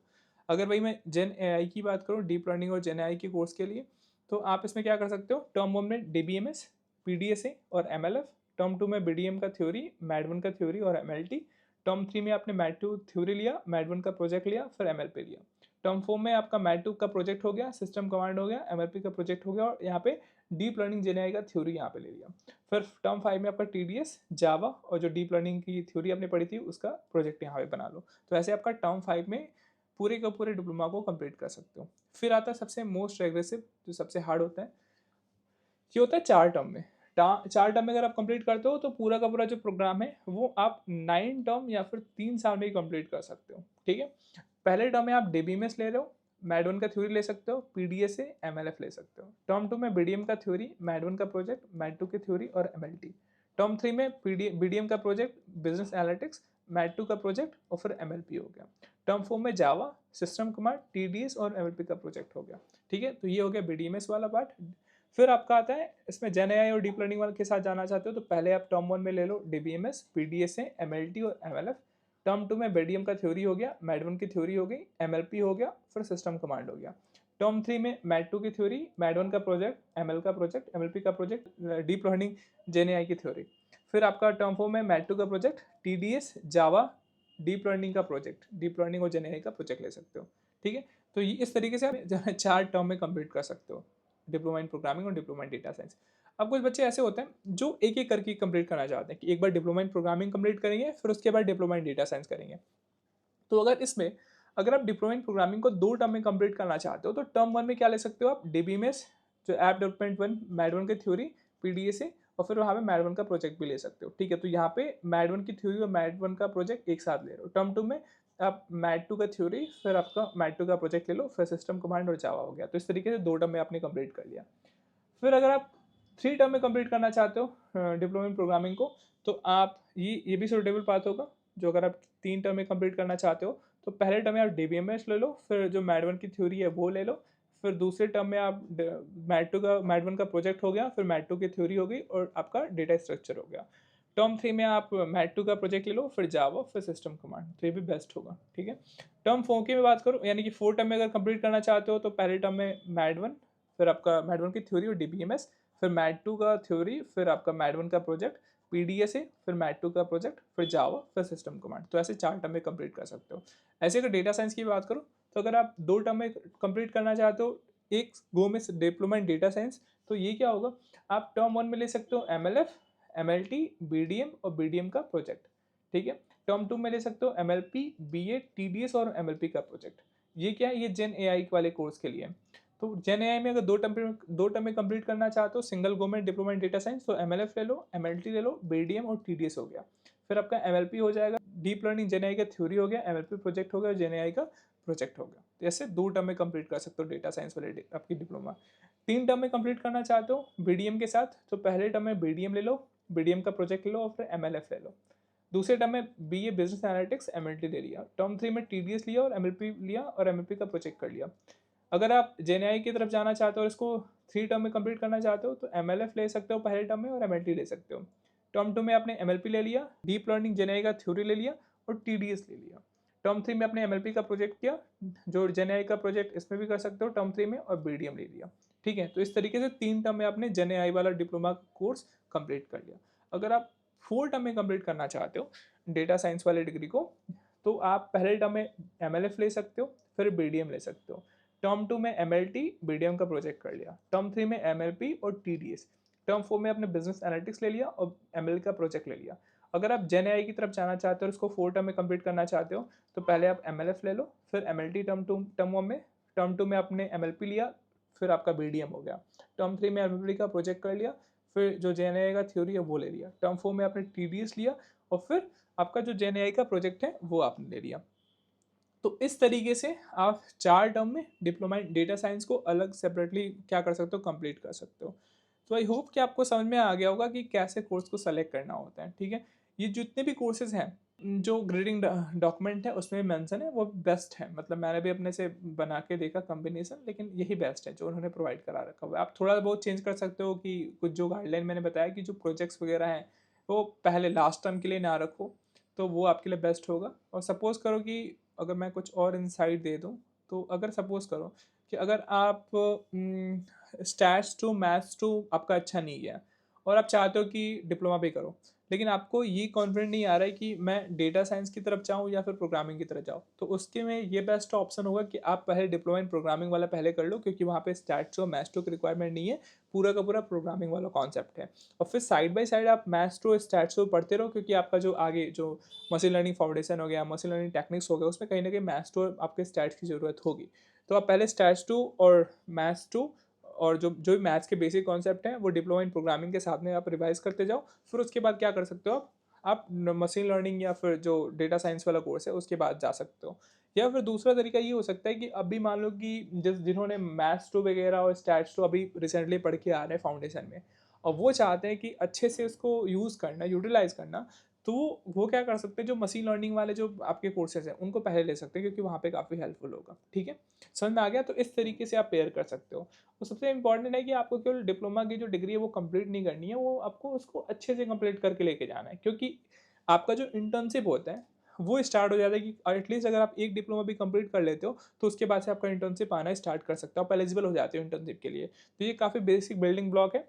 अगर भाई मैं जेन AI की बात करूँ, डीप लर्निंग और जेन AI के कोर्स के लिए, तो आप इसमें क्या कर सकते हो, टर्म 1 में DBMS, PDSA और MLF। टर्म 2 में BDM का थ्योरी, मैड 1 का थ्योरी और MLT। टर्म 3 में आपने मैड 2 थ्योरी लिया, मैड 1 का प्रोजेक्ट लिया, फिर MLP लिया। टर्म 4 में आपका मैड 2 का प्रोजेक्ट हो गया, सिस्टम कमांड हो गया, MLP का प्रोजेक्ट हो गया, और यहाँ पे डीप लर्निंग जेन AI का थ्योरी यहाँ पे ले लिया। फिर टर्म 5 में आपका TDS, जावा और जो डीप लर्निंग की थ्योरी आपने पढ़ी थी उसका प्रोजेक्ट यहाँ पे बना लो। तो ऐसे आपका टर्म 5 में पूरे का पूरे डिप्लोमा को कंप्लीट कर सकते हो। फिर आता है सबसे मोस्ट एग्रेसिव, जो सबसे हार्ड होता है, ये होता है 4 टर्म में। 4 टर्म में अगर आप कंप्लीट करते हो तो पूरा का पूरा जो प्रोग्राम है वो आप 9 टर्म या फिर 3 साल में ही कंप्लीट कर सकते हो, ठीक है। पहले टर्म में आप DBMS ले रहे हो, मैड 1 का थ्योरी ले सकते हो, PDSA, MLF ले सकते हो। टर्म 2 में BDM का थ्योरी, मैड 1 का प्रोजेक्ट, मैड 2 की थ्योरी और MLT। टर्म 3 में BDM का प्रोजेक्ट, बिजनेस एनालिटिक्स, मैड 2 का प्रोजेक्ट और फिर MLP हो गया। टर्म 4 में जावा, सिस्टम कमांड, TDS और MLP का प्रोजेक्ट हो गया, ठीक है। तो ये हो गया BDMS वाला पार्ट। फिर आपका आता है इसमें जेन AI और डीप लर्निंग वाले के साथ जाना चाहते हो तो पहले आप टर्म 1 में ले लो DBMS, PDSA, MLT और MLF। टर्म 2 में BDM का थ्योरी हो गया, मैड 1 की थ्योरी हो गई, MLP हो गया, फिर सिस्टम कमांड हो गया। टर्म 3 में मैड 2 की थ्योरी, मैड 1 का प्रोजेक्ट, ML का प्रोजेक्ट, MLP का प्रोजेक्ट, डीप लर्निंग जेन AI की थ्योरी। फिर आपका टर्म 4 में मैड 2 का प्रोजेक्ट, TDS, जावा, डीप लर्निंग का प्रोजेक्ट, डीप लर्निंग और जेन AI का प्रोजेक्ट ले सकते हो, ठीक है। तो ये इस तरीके से आप 4 टर्म में कंप्लीट कर सकते हो, डिप्लोमा इन प्रोग्रामिंग और डिप्लोमा इन डेटा साइंस। अब कुछ बच्चे ऐसे होते हैं जो एक एक करके कंप्लीट करना चाहते हैं कि एक बार डिप्लोमा इन प्रोग्रामिंग कंप्लीट करेंगे, फिर उसके बाद डिप्लोमा इन डेटा साइंस करेंगे। तो अगर आप डिप्लोमा इन प्रोग्रामिंग को 2 टर्म में कंप्लीट करना चाहते हो तो टर्म 1 में क्या ले सकते हो आप, DBMS जो ऐप डेवलपमेंट 1, मैड 1 की थ्योरी, PDSA और फिर वहाँ पे मैड 1 का प्रोजेक्ट भी ले सकते हो, ठीक है। तो यहाँ पे मैड 1 की थ्योरी और मैड 1 का प्रोजेक्ट एक साथ ले रहे हो। टर्म 2 में आप मैट2 का थ्योरी, फिर आपका मैट2 का प्रोजेक्ट ले लो, फिर सिस्टम कमांड और जावा हो गया। तो इस तरीके से 2 टर्म में आपने कंप्लीट कर लिया। फिर अगर आप 3 टर्म में कंप्लीट करना चाहते हो डिप्लोमा इन प्रोग्रामिंग को, तो आप ये भी सूटेबल पाथ होगा। जो अगर आप 3 टर्म में कंप्लीट करना चाहते हो, तो पहले टर्म में आप डीबीएमएस ले लो, फिर जो मैट1 की थ्योरी है वो ले लो, फिर दूसरे टर्म में आप मैट1 का प्रोजेक्ट हो गया, फिर मैट2 की थ्योरी हो गई और आपका डेटा स्ट्रक्चर हो गया। टर्म 3 में आप मैट2 का प्रोजेक्ट ले लो, फिर जावा, फिर सिस्टम कमांड। तो ये भी बेस्ट होगा, ठीक है। टर्म 4 की मैं बात करूँ, यानी कि 4 टर्म में अगर कंप्लीट करना चाहते हो, तो पहले टर्म में मैट1, फिर आपका मैट1 की थ्योरी और डीबीएमएस, फिर मैट2 का थ्योरी, फिर आपका मैट1 का प्रोजेक्ट, पीडीएसए, फिर मैट2 का प्रोजेक्ट, फिर जावा, फिर सिस्टम कमांड। तो ऐसे 4 टर्म में कंप्लीट कर सकते हो। ऐसे अगर डेटा साइंस की बात करूँ, तो अगर आप 2 टर्म में कंप्लीट करना चाहते हो एक गो में डिप्लोमा इन डेटा साइंस, तो ये क्या होगा, आप टर्म 1 में ले सकते हो एमएलएफ, एमएलटी, बीडीएम और बीडीएम का प्रोजेक्ट, ठीक है। टर्म 2 में ले सकते हो एमएलपी, बीए, टीडीएस और एमएलपी का प्रोजेक्ट। ये क्या है, ये जेन एआई वाले कोर्स के लिए है। तो जेन एआई में अगर 2 टर्म में कंप्लीट करना चाहते हो single government diploma in data science, तो एमएलएफ ले लो, एमएलटी ले लो, बीडीएम और टीडीएस हो गया। फिर आपका एमएलपी हो जाएगा, डीप लर्निंग जेन एआई का थ्योरी हो गया, एमएलपी प्रोजेक्ट हो गया और जेन एआई का प्रोजेक्ट हो गया। तो ऐसे 2 टर्म में कंप्लीट कर सकते हो डेटा साइंस वाले आपकी डिप्लोमा। 3 टर्म में कंप्लीट करना चाहते हो बीडीएम के साथ, तो पहले टर्म में बीडीएम ले लो, बीडीएम का प्रोजेक्ट ले लो और फिर एमएलएफ ले लो। दूसरे टर्म में बीए बिजनेस एनालिटिक्स, एमएलटी ले लिया। टर्म 3 में टीडीएस लिया और एमएलपी लिया और एमएलपी का प्रोजेक्ट कर लिया। अगर आप जेएनआई की तरफ जाना चाहते हो और इसको 3 टर्म में कंप्लीट करना चाहते हो, तो एमएलएफ ले सकते हो पहले टर्म में और एमएलटी ले सकते हो। टर्म 2 में आपने एमएलपी ले लिया, डीप लर्निंग जेएनआई का थ्योरी ले लिया और टीडीएस ले लिया। टर्म 3 में आपने एमएलपी का प्रोजेक्ट किया, जो जेएनआई का प्रोजेक्ट इसमें भी कर सकते हो टर्म 3 में, और बीडीएम ले लिया, ठीक है। तो इस तरीके से 3 टर्म में आपने जेएनआई वाला डिप्लोमा कोर्स कंप्लीट कर लिया। अगर आप 4 टर्म में कंप्लीट करना चाहते हो डेटा साइंस वाले डिग्री को, तो आप पहले टर्म में एमएलएफ ले सकते हो, फिर बीडीएम ले सकते हो। टर्म 2 में एमएलटी, बीडीएम का प्रोजेक्ट कर लिया। टर्म 3 में एमएलपी और टीडीएस। टर्म 4 में आपने बिजनेस एनालिटिक्स ले लिया और एमएल का प्रोजेक्ट ले लिया। अगर आप जेन एआई की तरफ जाना चाहते हो और उसको 4 टर्म में कंप्लीट करना चाहते हो, तो पहले आप एमएलएफ ले लो, फिर एमएलटी टर्म 1 में, टर्म 2 में आपने एमएलपी लिया, फिर आपका बीडीएम हो गया। टर्म 3 में एमएलपी का प्रोजेक्ट कर लिया, फिर जो जेन एआई का थ्योरी है वो ले लिया। टर्म 4 में आपने टीडीएस लिया और फिर आपका जो जेन एआई का प्रोजेक्ट है वो आपने ले लिया। तो इस तरीके से आप 4 टर्म में डिप्लोमा इन डेटा साइंस को अलग सेपरेटली क्या कर सकते हो, कंप्लीट कर सकते हो। तो आई होप कि आपको समझ में आ गया होगा कि कैसे कोर्स को सेलेक्ट करना होता है, ठीक है। ये जितने भी कोर्सेज हैं जो ग्रेडिंग डॉक्यूमेंट है उसमें मेंशन है वो बेस्ट है, मतलब मैंने भी अपने से बना के देखा कॉम्बिनेशन, लेकिन यही बेस्ट है जो उन्होंने प्रोवाइड करा रखा हुआ है। आप थोड़ा बहुत चेंज कर सकते हो कि कुछ जो गाइडलाइन मैंने बताया कि जो प्रोजेक्ट्स वगैरह हैं वो पहले लास्ट टर्म के लिए ना रखो, तो वो आपके लिए बेस्ट होगा। और सपोज़ करो कि अगर मैं कुछ और इनसाइट दे दूँ, तो अगर सपोज़ करो कि अगर आप स्टैट्स टू मैथ्स टू आपका अच्छा नहीं गया और आप चाहते हो कि डिप्लोमा भी करो, लेकिन आपको ये कॉन्फिडेंट नहीं आ रहा है कि मैं डेटा साइंस की तरफ जाऊँ या फिर प्रोग्रामिंग की तरफ जाऊँ, तो उसके में ये बेस्ट ऑप्शन होगा कि आप पहले डिप्लोमा इन प्रोग्रामिंग वाला पहले कर लो, क्योंकि वहाँ पे स्टैट्स और मैथ्स टू की रिक्वायरमेंट नहीं है, पूरा का पूरा प्रोग्रामिंग वाला कॉन्सेप्ट है। और फिर साइड बाय साइड आप मैथ्स टू स्टैट्स टू पढ़ते रहो, क्योंकि आपका जो आगे जो मशीन लर्निंग फाउंडेशन हो गया, मशीन लर्निंग टेक्निक्स हो गया, उसमें कहीं ना कहीं मैथ्स टू और आपके स्टैट्स की ज़रूरत होगी। तो आप पहले स्टैट्स टू और मैथ्स टू और जो जो भी मैथ्स के बेसिक कॉन्सेप्ट हैं वो डिप्लोमा इन प्रोग्रामिंग के साथ में आप रिवाइज करते जाओ। फिर उसके बाद क्या कर सकते हो आप मशीन लर्निंग या फिर जो डेटा साइंस वाला कोर्स है उसके बाद जा सकते हो। या फिर दूसरा तरीका ये हो सकता है कि अभी मान लो कि जिन्होंने मैथ्स टू वगैरह और स्टैट्स टू अभी रिसेंटली पढ़ के आ रहे हैं फाउंडेशन में, और वो चाहते हैं कि अच्छे से उसको यूज़ करना, यूटिलाइज करना, तो वो क्या कर सकते हैं, जो मशीन लर्निंग वाले जो आपके कोर्सेज हैं उनको पहले ले सकते हैं, क्योंकि वहाँ पे काफ़ी हेल्पफुल होगा, ठीक है। समझ में आ गया? तो इस तरीके से आप पेयर कर सकते हो। और सबसे इंपॉर्टेंट है कि आपको केवल डिप्लोमा की जो डिग्री है वो कंप्लीट नहीं करनी है, वो आपको उसको अच्छे से कंप्लीट करके लेके जाना है, क्योंकि आपका जो इंटर्नशिप होता है वो स्टार्ट हो जाता है कि एटलीस्ट अगर आप एक डिप्लोमा भी कंप्लीट कर लेते हो, तो उसके बाद से आपका इंटर्नशिप आना स्टार्ट कर सकते हो, आप एलिजिबल हो जाते हो इंटर्नशिप के लिए। तो ये काफ़ी बेसिक बिल्डिंग ब्लॉक है।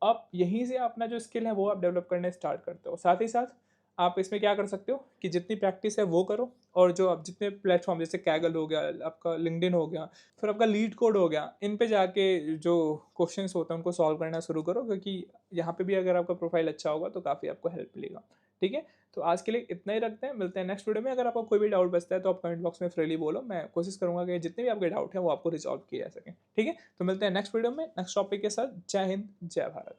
आप यहीं से अपना जो स्किल है वो आप डेवलप करने स्टार्ट करते हो। साथ ही साथ आप इसमें क्या कर सकते हो कि जितनी प्रैक्टिस है वो करो, और जो आप जितने प्लेटफॉर्म जैसे कैगल हो गया, आपका लिंक्डइन हो गया, फिर आपका लीड कोड हो गया, इन पे जाके जो क्वेश्चंस होते हैं उनको सॉल्व करना शुरू करो, क्योंकि यहाँ पे भी अगर आपका प्रोफाइल अच्छा होगा तो काफ़ी आपको हेल्प मिलेगा, ठीक है। तो आज के लिए इतना ही रखते हैं, मिलते हैं नेक्स्ट वीडियो में। अगर आपको कोई भी डाउट बचता है तो आप कमेंट बॉक्स में फ्रीली बोलो, मैं कोशिश करूंगा कि जितने भी आपके डाउट हैं वो आपको रिजॉल्व किए जा सकें, ठीक है। तो मिलते हैं नेक्स्ट वीडियो में नेक्स्ट टॉपिक के साथ। जय हिंद, जय भारत।